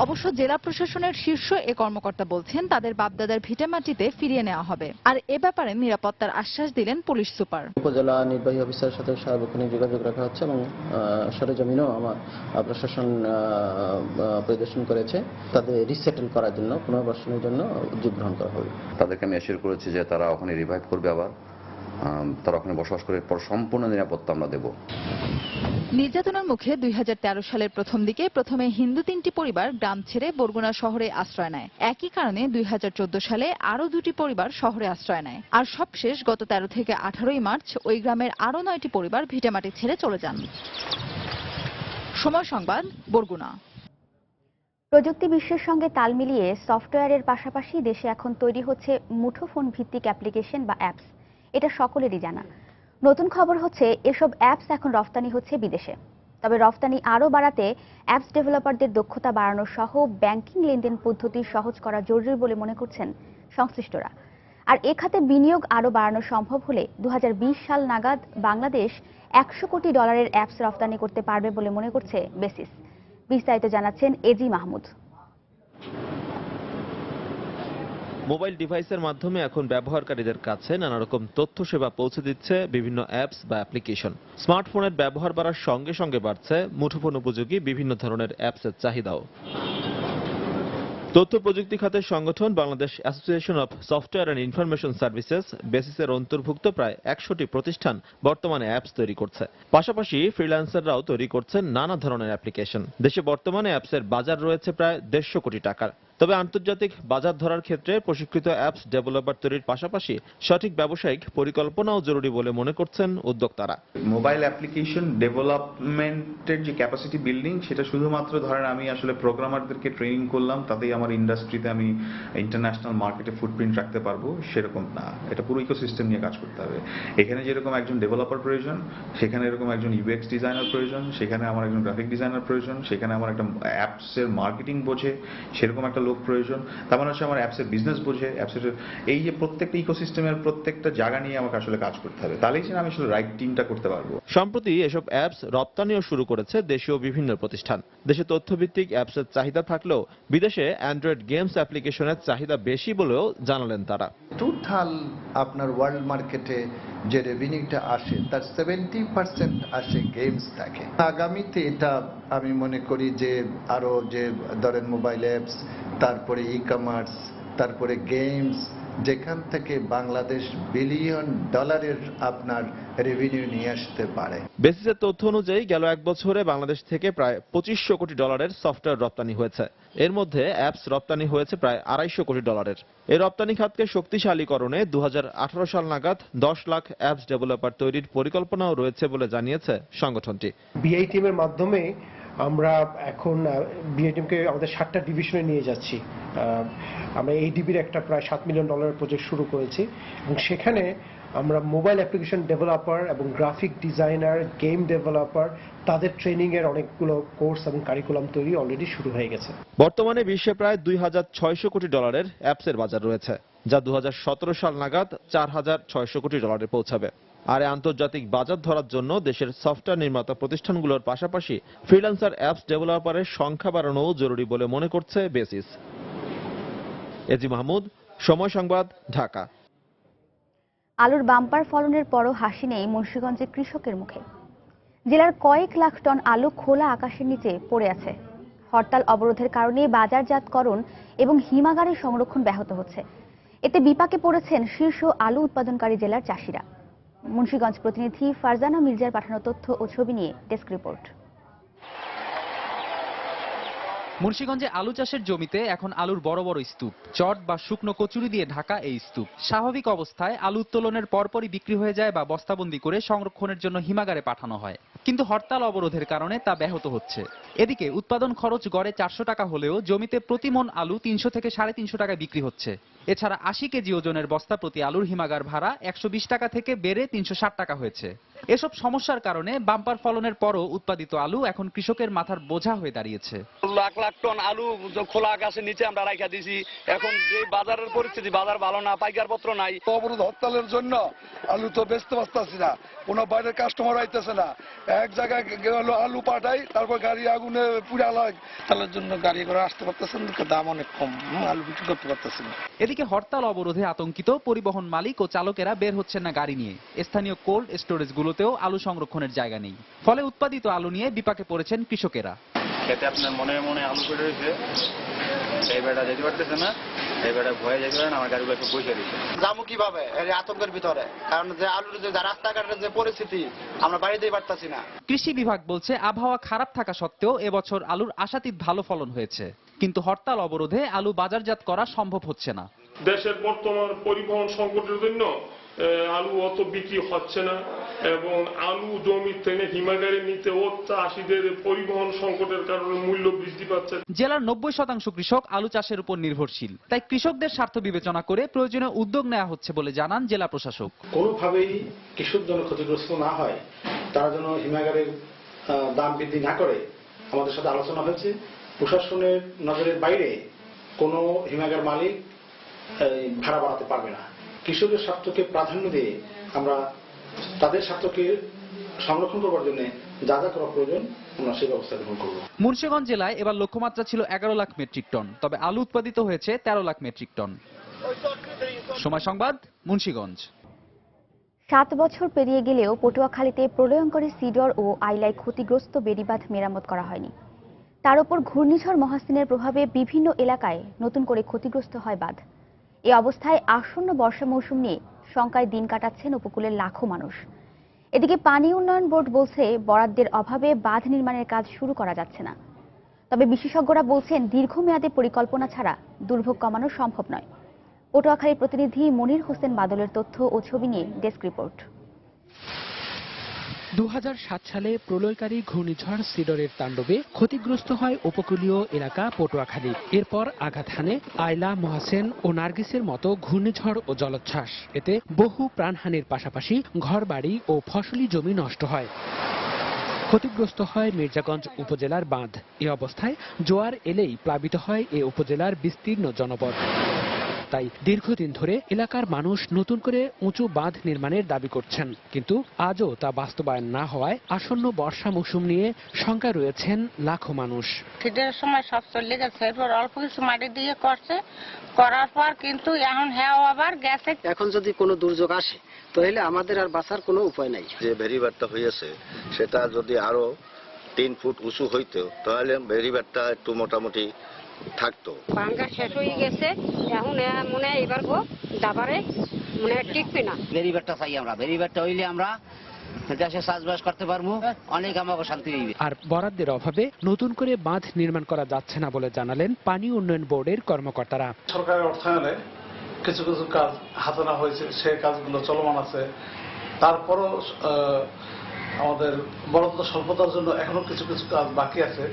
অবশ্য জেলা প্রশাসনের শীর্ষ এ কর্মকর্তা বলছেন তাদের বাপদাদার ভিটেমাটিতে ফিরিয়ে নেওয়া হবে। আর এ ব্যাপারে নিরাপত্তার আশ্বাস দিলেন পুলিশ সুপার। উপজেলা নির্বাহী অফিসারের সাথে সার্বক্ষণিক যোগাযোগ রাখা হচ্ছে এবং সরেজমিনেও আমার প্রশাসন পরিদর্শন করেছে। তাদের রিসেটেল করার জন্য, পুনর্বাসনের জন্য উদ্যোগ গ্রহণ করা হবে। তাদেরকে আমি অ্যাসিওর করেছি যে তারা ওখানে রিভাইভ করবে, আবার তারা ওখানে বসবাস করে পর সম্পূর্ণ নিরাপত্তা আমরা দেব। নির্যাতনের মুখে 2013 সালের প্রথম দিকে প্রথমে হিন্দু 3টি পরিবার গ্রাম ছেড়ে বরগুনা শহরে আশ্রয় নেয়। একই কারণে 2014 সালে আরো 2টি পরিবার শহরে আশ্রয় নেয়। আর সবশেষ গত 13 থেকে 18 মার্চ ওই গ্রামের আরো 9টি পরিবার ভিটেমাটি ছেড়ে চলে যান। সময় সংবাদ, বরগুনা। প্রযুক্তি বিশ্বের সঙ্গে তাল মিলিয়ে সফটওয়্যারের পাশাপাশি দেশে এখন তৈরি হচ্ছে মুঠোফোন ভিত্তিক অ্যাপ্লিকেশন বা অ্যাপস। এটা সকলেরই জানা। নতুন খবর হচ্ছে এসব অ্যাপস এখন রফতানি হচ্ছে বিদেশে। তবে রফতানি আরও বাড়াতে অ্যাপস ডেভেলপারদের দক্ষতা বাড়ানো সহ ব্যাংকিং লেনদেন পদ্ধতি সহজ করা জরুরি বলে মনে করছেন সংশ্লিষ্টরা। আর এ খাতে বিনিয়োগ আরও বাড়ানো সম্ভব হলে 2020 সাল নাগাদ বাংলাদেশ $100 কোটি অ্যাপস রফতানি করতে পারবে বলে মনে করছে বেসিস। বিস্তারিত জানাচ্ছেন এজি মাহমুদ। মোবাইল ডিভাইসের মাধ্যমে এখন ব্যবহারকারীদের কাছে নানা রকম তথ্য সেবা পৌঁছে দিচ্ছে বিভিন্ন অ্যাপস বা অ্যাপ্লিকেশন। স্মার্টফোনের ব্যবহার বাড়ার সঙ্গে সঙ্গে বাড়ছে মুঠোফোন উপযোগী বিভিন্ন ধরনের অ্যাপসের চাহিদাও। তথ্য প্রযুক্তি খাতের সংগঠন Bangladesh association of software and information services বেসিসের অন্তর্ভুক্ত প্রায় 100টি প্রতিষ্ঠান বর্তমানে অ্যাপস তৈরি করছে। পাশাপাশি ফ্রিল্যান্সাররাও তৈরি করছেন নানা ধরনের অ্যাপ্লিকেশন। দেশে বর্তমানে অ্যাপসের বাজার রয়েছে প্রায় 150 কোটি টাকার। তবে আন্তর্জাতিক বাজার ধরার ক্ষেত্রে প্রশিক্ষিত অ্যাপস ডেভেলপার তৈরির পাশাপাশি সঠিক ব্যবসায়িক পরিকল্পনাও জরুরি বলে মনে করছেন উদ্যোক্তারা। মোবাইল অ্যাপ্লিকেশন ডেভেলপমেন্টের যে ক্যাপাসিটি বিল্ডিং, সেটা শুধুমাত্র ধরেন আমি আসলে প্রোগ্রামারদেরকে ট্রেনিং করলাম, তাতেই আমার ইন্ডাস্ট্রিতে আমি ইন্টারন্যাশনাল মার্কেটে ফুটপ্রিন্ট রাখতে পারবো, সেরকম না। এটা পুরো ইকোসিস্টেম নিয়ে কাজ করতে হবে। এখানে যেরকম একজন ডেভেলপার প্রয়োজন, সেখানে এরকম একজন ইউএক্স ডিজাইনার প্রয়োজন, সেখানে আমার একজন গ্রাফিক ডিজাইনার প্রয়োজন, সেখানে আমার একটা অ্যাপসের মার্কেটিং বোঝে সেরকম একটা লোক প্রয়োজন। তার মানে হচ্ছে আমার অ্যাপসের বিজনেস বোঝে, অ্যাপসের এই যে প্রত্যেকটা ইকোসিস্টেমের প্রত্যেকটা জায়গা নিয়ে আমাকে আসলে কাজ করতে হবে, তাহলেই আমি আসলে রাইট টিমটা করতে পারবো। সম্প্রতি এসব অ্যাপস রপ্তানিও শুরু করেছে দেশীয় বিভিন্ন প্রতিষ্ঠান। দেশে তথ্যভিত্তিক অ্যাপসের চাহিদা থাকলেও বিদেশে অ্যান্ড্রয়েড গেমস অ্যাপ্লিকেশনের চাহিদা বেশি বলেও জানালেন তারা। টোটাল আপনার ওয়ার্ল্ড মার্কেটে যে রেভিনিউটা আসে তার 70% আসে গেমস থেকে। আগামীতে এটা আমি মনে করি যে আরো যে ধরেন মোবাইল অ্যাপস, তারপরে ই কমার্স, তারপরে গেমস, যেখান থেকে বাংলাদেশ $1 বিলিয়ন আপনার রেভিনিউ নিয়ে আসতে পারে। বেসিসের তথ্য অনুযায়ী গেল এক বছরে বাংলাদেশ থেকে প্রায় $2500 কোটি সফটওয়্যার রপ্তানি হয়েছে। এর মধ্যে অ্যাপস রপ্তানি হয়েছে প্রায় $250 কোটি। এই রপ্তানি খাতকে শক্তিশালীকরণে 2018 সাল নাগাদ 10 লাখ অ্যাপস ডেভেলপার তৈরির পরিকল্পনাও রয়েছে বলে জানিয়েছে সংগঠনটি। বিআই টিমের মাধ্যমে আমরা এখন বিআই টিমকে আমাদের 7টা ডিভিশনে নিয়ে যাচ্ছি। আমরা ADBর একটা প্রায় $7 মিলিয়ন প্রজেক্ট শুরু করেছি এবং সেখানে আমরা মোবাইল অ্যাপ্লিকেশন ডেভেলপার এবং গ্রাফিক ডিজাইনার, গেম ডেভেলপার, তাদের ট্রেনিং এর অনেকগুলো কোর্স এবং কারিকুলাম তৈরি অলরেডি শুরু হয়ে গেছে। বর্তমানে বিশ্বে প্রায় $2600 কোটি অ্যাপসের বাজার রয়েছে, যা 2017 সাল নাগাদ $4600 কোটি পৌঁছাবে। আর আন্তর্জাতিক বাজার ধরার জন্য দেশের সফটওয়্যার নির্মাতা প্রতিষ্ঠানগুলোর পাশাপাশি ফ্রিল্যান্সার অ্যাপস ডেভেলপারের সংখ্যা বাড়ানোও জরুরি বলে মনে করছে বেসিস। এজি মাহমুদ, সময় সংবাদ, ঢাকা। আলুর বাম্পার ফলনের পরও হাসি নেই মুন্সিগঞ্জে কৃষকের মুখে। জেলার কয়েক লাখ টন আলু খোলা আকাশের নিচে পড়ে আছে। হরতাল অবরোধের কারণে বাজারজাতকরণ এবং হিমাগারের সংরক্ষণ ব্যাহত হচ্ছে। এতে বিপাকে পড়েছেন শীর্ষ আলু উৎপাদনকারী জেলার চাষিরা। মুন্সিগঞ্জ প্রতিনিধি ফারজানা মির্জার পাঠানো তথ্য ও ছবি নিয়ে ডেস্ক রিপোর্ট। মুন্সিগঞ্জে আলু চাষের জমিতে এখন আলুর বড় বড় স্তূপ, চট বা শুকনো কচুরি দিয়ে ঢাকা এই স্তূপ। স্বাভাবিক অবস্থায় আলু উত্তোলনের পরপরই বিক্রি হয়ে যায় বা বস্তাবন্দি করে সংরক্ষণের জন্য হিমাগারে পাঠানো হয়, কিন্তু হরতাল অবরোধের কারণে তা ব্যাহত হচ্ছে। এদিকে উৎপাদন খরচ গড়ে 400 টাকা হলেও জমিতে প্রতি মণ আলু 300 থেকে 350 টাকায় বিক্রি হচ্ছে। এছাড়া 80 কেজি ওজনের বস্তা প্রতি আলুর হিমাগার ভাড়া 120 টাকা থেকে বেড়ে 360 টাকা হয়েছে। এসব সমস্যার কারণে বাম্পার ফলনের পরও উৎপাদিত আলু এখন কৃষকের মাথার বোঝা হয়ে দাঁড়িয়েছে। লাখ লাখ টন আলু খোলা আকাশের নিচে আমরা রাখা দিয়েছি। এখন যে বাজারের পরিস্থিতি, বাজার ভালো না, পাইকার পত্র নাই। অবরোধ হরতালের জন্য আলু তো বেচতে পারতেছি না, কোনো বাইরের কাস্টমার আইতেছে না। এক জায়গায় আলু পাঠাই, তারপর গাড়ি আগুনে পুড়া লাগে। তার জন্য গাড়ি করে আসতে পারতেছেন, দাম অনেক কম, আলু বিক্রি করতে পারতেছি না। এদিকে হরতাল অবরোধে আতঙ্কিত পরিবহন মালিক ও চালকেরা বের হচ্ছেন না গাড়ি নিয়ে। স্থানীয় কোল্ড স্টোরেজগুলোতেও আলু সংরক্ষণের জায়গা নেই। ফলে উৎপাদিত আলু নিয়ে বিপাকে পড়েছেন কৃষকেরা। খেতে আপনার মনে মনে আলু পড়ে রয়েছে, এই বেড়া যেতে পারতেছে না, এই বেড়া ভয়ে যেতে পারে না, আমার গাড়িগুলো সব বসে রয়েছে। যাবো কিভাবে এই আতঙ্কের ভিতরে, কারণ যে আলুর যে রাস্তাঘাটের যে পরিস্থিতি, আমরা বাড়িতেই পারতাছি না। কৃষি বিভাগ বলছে আবহাওয়া খারাপ থাকা সত্ত্বেও এবছর আলুর আশাতীত ভালো ফলন হয়েছে, কিন্তু হরতাল অবরোধে আলু বাজারজাত করা সম্ভব হচ্ছে না। দেশের বর্তমান পরিবহন সংকটের জন্য আলু অত বিক্রি হচ্ছে না, এবং আলু জমি থেকে হিমাগারে নিতে চাষিদের পরিবহন সংকটের কারণে মূল্য বৃদ্ধি পাচ্ছে। জেলার 90% কৃষক আলু চাষের উপর নির্ভরশীল, তাই কৃষকদের স্বার্থ বিবেচনা করে প্রয়োজনীয় উদ্যোগ নেওয়া হচ্ছে বলে জানান জেলা প্রশাসক। কোনোভাবেই কৃষক যেন ক্ষতিগ্রস্ত না হয়, তারা যেন হিমাগারের দাম বৃদ্ধি না করে আমাদের সাথে আলোচনা হয়েছে। প্রশাসনের নজরের বাইরে কোনো হিমাগার মালিক ভাড়া বাড়াতে পারবে না। কৃষকের স্বার্থকে প্রাধান্য দিয়ে আমরা তাদের স্বার্থকে সংরক্ষণ করবার জন্য যা যা করা প্রয়োজন আমরা সেই ব্যবস্থা গ্রহণ করব। মুন্সিগঞ্জ জেলায় এবার লক্ষ্যমাত্রা ছিল 11 লাখ মেট্রিক টন, তবে আলু উৎপাদিত হয়েছে 13 লাখ মেট্রিক টন। সময় সংবাদ, মুন্সিগঞ্জ। 7 বছর পেরিয়ে গেলেও পটুয়াখালীতে প্রলয়ঙ্করী সিডর ও আইলায় ক্ষতিগ্রস্ত বেড়িবাঁধ মেরামত করা হয়নি। তার উপর ঘূর্ণিঝড় মহাসিনের প্রভাবে বিভিন্ন এলাকায় নতুন করে ক্ষতিগ্রস্ত হয় বাঁধ। এই অবস্থায় আসন্ন বর্ষা মৌসুম নিয়ে শঙ্কায় দিন কাটাচ্ছেন উপকূলের লাখো মানুষ। এদিকে পানি উন্নয়ন বোর্ড বলছে বরাদ্দের অভাবে বাঁধ নির্মাণের কাজ শুরু করা যাচ্ছে না। তবে বিশেষজ্ঞরা বলছেন দীর্ঘমেয়াদী পরিকল্পনা ছাড়া দুর্ভোগ কমানো সম্ভব নয়। পটুয়াখালীর প্রতিনিধি মনির হোসেন বাদলের তথ্য ও ছবি নিয়ে ডেস্ক রিপোর্ট। 2007 সালে প্রলয়কারী ঘূর্ণিঝড় সিডরের তাণ্ডবে ক্ষতিগ্রস্ত হয় উপকূলীয় এলাকা পটুয়াখালী। এরপর আঘাত হানে আইলা, মহাসেন ও নার্গিসের মতো ঘূর্ণিঝড় ও জলোচ্ছ্বাস। এতে বহু প্রাণহানির পাশাপাশি ঘরবাড়ি ও ফসলি জমি নষ্ট হয়। ক্ষতিগ্রস্ত হয় মির্জাগঞ্জ উপজেলার বাঁধ। এ অবস্থায় জোয়ার এলেই প্লাবিত হয় এ উপজেলার বিস্তীর্ণ জনপদ। তাই দীর্ঘদিন ধরে এলাকার মানুষ নতুন করে উঁচু বাঁধ নির্মাণের দাবি করছেন, কিন্তু আজও তা বাস্তবায়ন না হওয়ায় আসন্ন বর্ষা মৌসুম নিয়ে শঙ্কায় রয়েছেন লাখো মানুষ। শীতের সময় সব চলে গেছে, এরপর অল্প কিছু মাটি দিয়ে করছে, করার পর কিন্তু এখন হ্যাঁ আবার গেছে। এখন যদি কোনো দুর্যোগ আসে তাহলে আমাদের আর বাঁচার কোনো উপায় নাই। যে বেড়িবাঁধটা হয়েছে সেটা যদি আরো 3 ফুট উঁচু হইতো তাহলে বেড়িবাঁধটা একটু মোটামুটি থাকতো। ভাঙ্গা শেষ হয়ে গেছে, এখন মনে হয় এবার দাবারে মনে হয় টিকবে না। বেড়িবাঁধটা চাই আমরা, বেড়িবাঁধটা হইলে আমরা দেশে চাষবাস করতে পারবো, অনেক আমাকে শান্তি হইবে। আর বরাদ্দের অভাবে নতুন করে বাঁধ নির্মাণ করা যাচ্ছে না বলে জানালেন পানি উন্নয়ন বোর্ডের কর্মকর্তারা। সরকারের অর্থায়নে কিছু কিছু কাজ হাতে নেওয়া হয়েছে, সেই কাজগুলো চলমান আছে। তারপরও আমাদের বরাদ্দ স্বল্পতার জন্য এখনো কিছু কিছু কাজ বাকি আছে,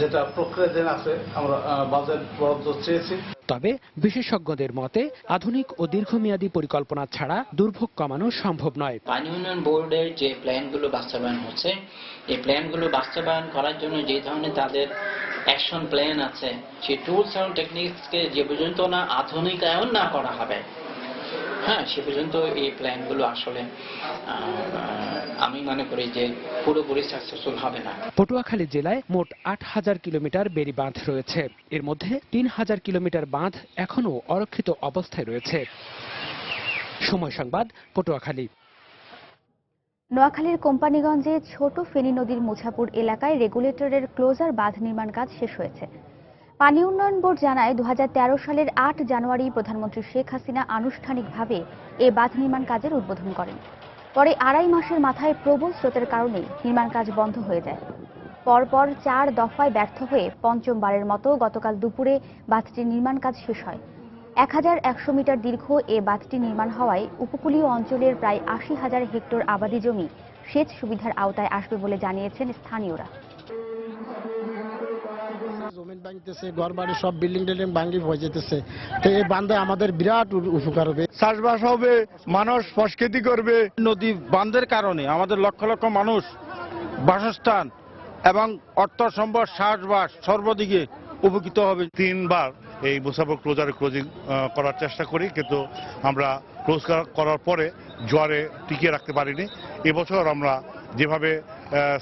যেটা প্রক্রিয়াধীন আছে। আমরা বাজেট বরাদ্দ চেয়েছি। তবে বিশেষজ্ঞদের মতে আধুনিক ও দীর্ঘমেয়াদী পরিকল্পনা ছাড়া দুর্ভোগ কমানো সম্ভব নয়। পানি উন্নয়ন বোর্ডের যে প্ল্যানগুলো বাস্তবায়ন হচ্ছে, এই প্ল্যানগুলো বাস্তবায়ন করার জন্য যে ধরনের তাদের অ্যাকশন প্ল্যান আছে, সেই টুলস এবং টেকনিক্সকে যে পর্যন্ত না আধুনিকায়ন না করা হবে হ্যাঁ, সে পর্যন্ত এই প্ল্যানগুলো আসলে আমি মনে করি যে পুরোপুরি সাকসেসফুল হবে না। পটুয়াখালী জেলায় মোট ৮,০০০ কিলোমিটার বেড়ি বাঁধ রয়েছে। এর মধ্যে ৩,০০০ কিলোমিটার বাঁধ এখনও অরক্ষিত অবস্থায় রয়েছে। সময় সংবাদ, পটুয়াখালী। নোয়াখালীর কোম্পানিগঞ্জে ছোট ফেনী নদীর মুছাপুর এলাকায় রেগুলেটরের ক্লোজার বাঁধ নির্মাণ কাজ শেষ হয়েছে। পানি উন্নয়ন বোর্ড জানায় 2013 সালের 8 জানুয়ারি প্রধানমন্ত্রী শেখ হাসিনা আনুষ্ঠানিকভাবে এ বাঁধ নির্মাণ কাজের উদ্বোধন করেন। পরে 2.5 মাসের মাথায় প্রবল স্রোতের কারণে নির্মাণ কাজ বন্ধ হয়ে যায়। পরপর 4 দফায় ব্যর্থ হয়ে পঞ্চমবারের মতো গতকাল দুপুরে বাঁধটির নির্মাণ কাজ শেষ হয়। 1100 মিটার দীর্ঘ এ বাঁধটি নির্মাণ হওয়ায় উপকূলীয় অঞ্চলের প্রায় 80,000 হেক্টর আবাদি জমি সেচ সুবিধার আওতায় আসবে বলে জানিয়েছেন স্থানীয়রা। জমিন ভাঙতেছে, ঘর বাড়ি সব বিল্ডিং টিল্ডিং ভাঙি হয়ে যেতেছে, তো এই বাঁধে আমাদের বিরাট উপকার হবে, চাষবাস হবে, মানুষ ফসখেতি করবে। নদী বাঁধের কারণে আমাদের লক্ষ লক্ষ মানুষ বাসস্থান এবং অর্থ সম্পদ চাষবাস সর্বদিকে উপকৃত হবে। 3 বার এই মুছাপুর ক্লোজিং করার চেষ্টা করি, কিন্তু আমরা ক্লোজ করার পরে জোয়ারে টিকিয়ে রাখতে পারিনি। এবছর আমরা যেভাবে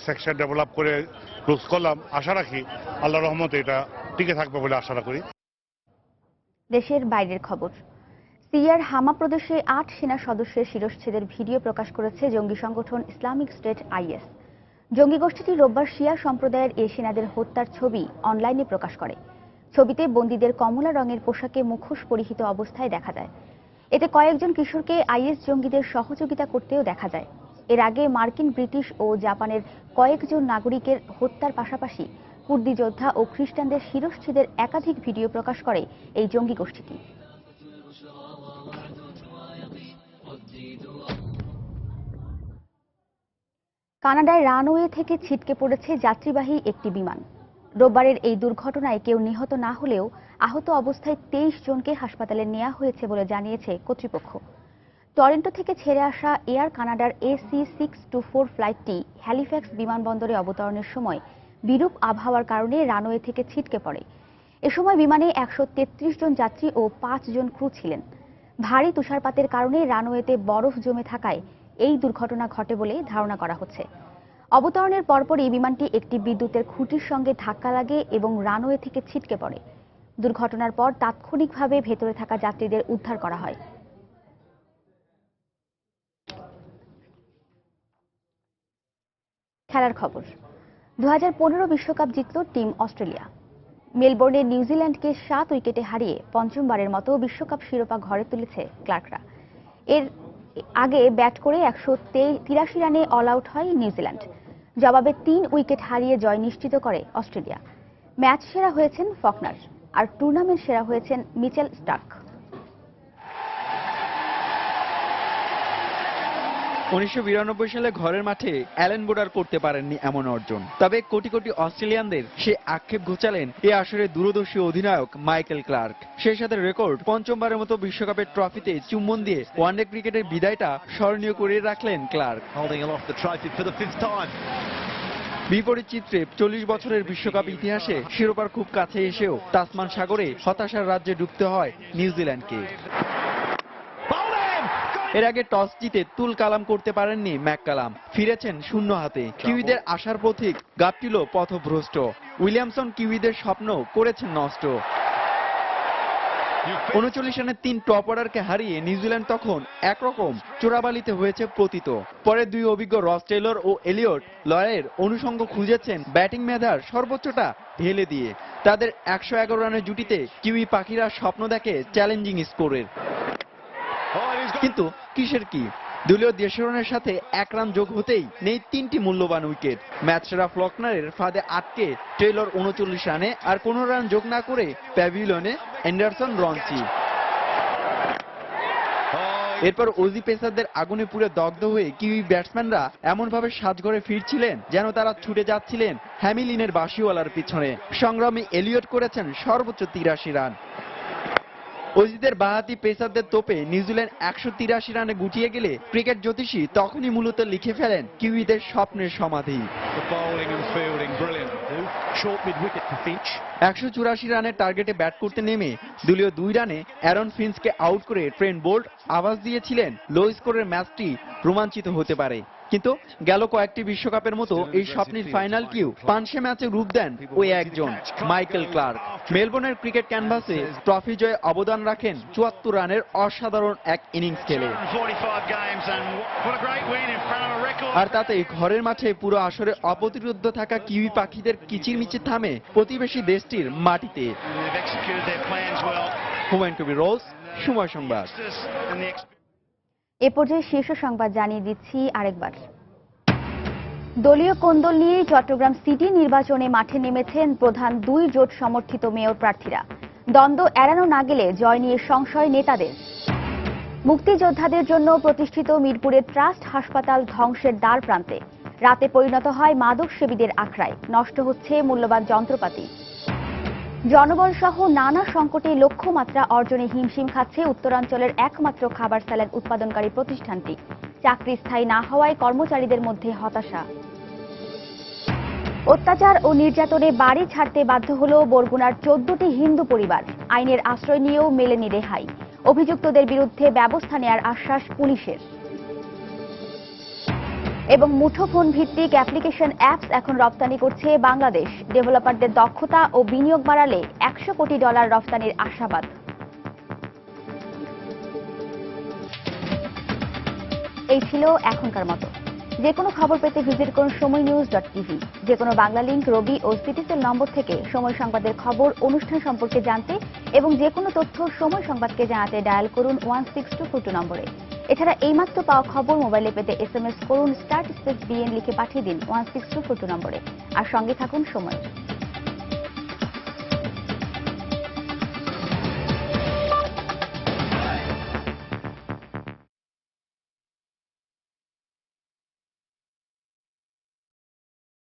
সেকশন ডেভেলপ করে ক্লোজ করলাম, আশা রাখি আল্লাহর রহমতে এটা টিকে থাকবে বলে আশা করি। দেশের বাইরের খবর। সিরিয়ার হামা প্রদেশে 8 সেনা সদস্যের শিরশ্ছেদের ভিডিও প্রকাশ করেছে জঙ্গি সংগঠন ইসলামিক স্টেট IS। জঙ্গি গোষ্ঠীটি রোববার শিয়া সম্প্রদায়ের এই সেনাদের হত্যার ছবি অনলাইনে প্রকাশ করে। ছবিতে বন্দীদের কমলা রঙের পোশাকে মুখোশ পরিহিত অবস্থায় দেখা যায়। এতে কয়েকজন কিশোরকে IS জঙ্গিদের সহযোগিতা করতেও দেখা যায়। এর আগে মার্কিন, ব্রিটিশ ও জাপানের কয়েকজন নাগরিকের হত্যার পাশাপাশি কুর্দি যোদ্ধা ও খ্রিস্টানদের শিরশ্ছেদের একাধিক ভিডিও প্রকাশ করে এই জঙ্গি গোষ্ঠীটি। কানাডায় রানওয়ে থেকে ছিটকে পড়েছে যাত্রীবাহী একটি বিমান। রোববারের এই দুর্ঘটনায় কেউ নিহত না হলেও আহত অবস্থায় 23 জনকে হাসপাতালে নেওয়া হয়েছে বলে জানিয়েছে কর্তৃপক্ষ। টরন্টো থেকে ছেড়ে আসা এয়ার কানাডার AC-624 ফ্লাইটটি হ্যালিফ্যাক্স বিমানবন্দরে অবতরণের সময় বিরূপ আবহাওয়ার কারণে রানওয়ে থেকে ছিটকে পড়ে। এ সময় বিমানে 133 জন যাত্রী ও 5 জন ক্রু ছিলেন। ভারী তুষারপাতের কারণে রানওয়েতে বরফ জমে থাকায় এই দুর্ঘটনা ঘটে বলে ধারণা করা হচ্ছে। অবতরণের পরপরই বিমানটি একটি বিদ্যুতের খুঁটির সঙ্গে ধাক্কা লাগে এবং রানওয়ে থেকে ছিটকে পড়ে। দুর্ঘটনার পর তাৎক্ষণিকভাবে ভেতরে থাকা যাত্রীদের উদ্ধার করা হয়। খেলার খবর। 2015 বিশ্বকাপ জিতল টিম অস্ট্রেলিয়া। মেলবোর্নে নিউজিল্যান্ডকে 7 উইকেটে হারিয়ে পঞ্চমবারের মতো বিশ্বকাপ শিরোপা ঘরে তুলেছে ক্লার্করা। এর আগে ব্যাট করে 183 রানে অল আউট হয় নিউজিল্যান্ড। জবাবে 3 উইকেট হারিয়ে জয় নিশ্চিত করে অস্ট্রেলিয়া। ম্যাচ সেরা হয়েছেন ফকনার, আর টুর্নামেন্ট সেরা হয়েছেন মিচেল স্টার্ক। 1992 সালে ঘরের মাঠে অ্যালেন বোর্ডার করতে পারেননি এমন অর্জন। তবে কোটি কোটি অস্ট্রেলিয়ানদের সে আক্ষেপ ঘোচালেন এ আসরে দূরদর্শী অধিনায়ক মাইকেল ক্লার্ক। সেই সাথে রেকর্ড পঞ্চমবারের মতো বিশ্বকাপের ট্রফিতে চুম্বন দিয়ে ওয়ানডে ক্রিকেটের বিদায়টা স্মরণীয় করে রাখলেন ক্লার্ক। বিপরীত চিত্রে 40 বছরের বিশ্বকাপ ইতিহাসে শিরোপার খুব কাছে এসেও তাসমান সাগরে হতাশার রাজ্যে ডুবতে হয় নিউজিল্যান্ডকে। এর আগে টস জিতে তুল কালাম করতে পারেননি ম্যাককালাম, ফিরেছেন শূন্য হাতে। কিউইদের আশার পথিক গাপটিল পথভ্রষ্ট। উইলিয়ামসন কিউইদের স্বপ্ন করেছেন নষ্ট। 39 রানে 3 টপ অর্ডারকে হারিয়ে নিউজিল্যান্ড তখন একরকম চোরাবালিতে হয়েছে পতিত। পরে 2 অভিজ্ঞ রস টেইলর ও এলিয়ট লয়ের অনুষঙ্গ খুঁজেছেন ব্যাটিং মেধার সর্বোচ্চটা ঢেলে দিয়ে। তাদের 111 রানের জুটিতে কিউই পাখিরা স্বপ্ন দেখে চ্যালেঞ্জিং স্কোরের। কিন্তু কিসের কি, দলীয় 150 রানের সাথে 1 রান যোগ হতেই নেই 3টি মূল্যবান উইকেট। ম্যাচ সেরা ফ্লকনারের ফাঁদে আটকে টেইলর 39 রানে আর 15 রান যোগ না করে প্যাভিলিয়নে অ্যান্ডারসন রঞ্চি। এরপর অজি পেসারদের আগুনে পুড়ে দগ্ধ হয়ে কিউই ব্যাটসম্যানরা এমনভাবে সাজঘরে ফিরছিলেন যেন তারা ছুটে যাচ্ছিলেন হ্যামিলিনের বাঁশিওয়ালার পিছনে। সংগ্রামী এলিয়ট করেছেন সর্বোচ্চ 83 রান। অজিদের বাঁহাতি পেসারদের তোপে নিউজিল্যান্ড 183 রানে গুটিয়ে গেলে ক্রিকেট জ্যোতিষী তখনই মূলত লিখে ফেলেন কিউইদের স্বপ্নের সমাধি। 184 রানের টার্গেটে ব্যাট করতে নেমে দলীয় 2 রানে অ্যারন ফিঞ্চকে আউট করে ট্রেন্ট বোল্ট আভাস দিয়েছিলেন লো স্কোরের ম্যাচটি রোমাঞ্চিত হতে পারে। কিন্তু গেল কয়েকটি বিশ্বকাপের মতো এই স্বপ্নের ফাইনাল কিউ পাঁচশে ম্যাচে রূপ দেন ওই একজন মাইকেল ক্লার্ক। মেলবোর্নের ক্রিকেট ক্যানভাসে ট্রফি জয়ে অবদান রাখেন 74 রানের অসাধারণ এক ইনিংস খেলে। আর তাতেই ঘরের মাঠে পুরো আসরে অপ্রতিরোধ্য থাকা কিউই পাখিদের কিচিরমিচির থামে প্রতিবেশী দেশটির মাটিতে। হুমায়ুন কবির রোজ, সময় সংবাদ। এ পর্যায়ে শীর্ষ সংবাদ জানিয়ে দিচ্ছি আরেকবার। দলীয় কোন্দল নিয়ে চট্টগ্রাম সিটি নির্বাচনে মাঠে নেমেছেন প্রধান 2 জোট সমর্থিত মেয়র প্রার্থীরা। দ্বন্দ্ব এড়ানো না গেলে জয় নিয়ে সংশয় নেতাদের। মুক্তিযোদ্ধাদের জন্য প্রতিষ্ঠিত মিরপুরের ট্রাস্ট হাসপাতাল ধ্বংসের দ্বার প্রান্তে। রাতে পরিণত হয় মাদক সেবীদের আখড়ায়, নষ্ট হচ্ছে মূল্যবান যন্ত্রপাতি। জনবল সহ নানা সংকটে লক্ষ্যমাত্রা অর্জনে হিমশিম খাচ্ছে উত্তরাঞ্চলের একমাত্র খাবার স্যালাড উৎপাদনকারী প্রতিষ্ঠানটি। চাকরি স্থায়ী না হওয়ায় কর্মচারীদের মধ্যে হতাশা। অত্যাচার ও নির্যাতনে বাড়ি ছাড়তে বাধ্য হল বরগুনার 14টি হিন্দু পরিবার। আইনের আশ্রয় নিয়েও মেলেনি রেহাই। অভিযুক্তদের বিরুদ্ধে ব্যবস্থা নেয়ার আশ্বাস পুলিশের। এবং মুঠোফোন ভিত্তিক অ্যাপ্লিকেশন অ্যাপস এখন রপ্তানি করছে বাংলাদেশ। ডেভেলপারদের দক্ষতা ও বিনিয়োগ বাড়ালে $100 কোটি রফতানির আশাবাদ। এই ছিল এখনকার মতো। যে কোনো খবর পেতে ভিজিট করুন সময়নিউজ.tv। যে কোনো বাংলা লিংক, রবি ও সিটিসেল নম্বর থেকে সময় সংবাদের খবর, অনুষ্ঠান সম্পর্কে জানতে এবং যে কোনো তথ্য সময় সংবাদকে জানাতে ডায়াল করুন 16242 নম্বরে। এছাড়া এইমাত্র পাওয়া খবর মোবাইলে পেতে SMS করুন *BN লিখে পাঠিয়ে দিন 16242 নম্বরে। আর সঙ্গে থাকুন সময়।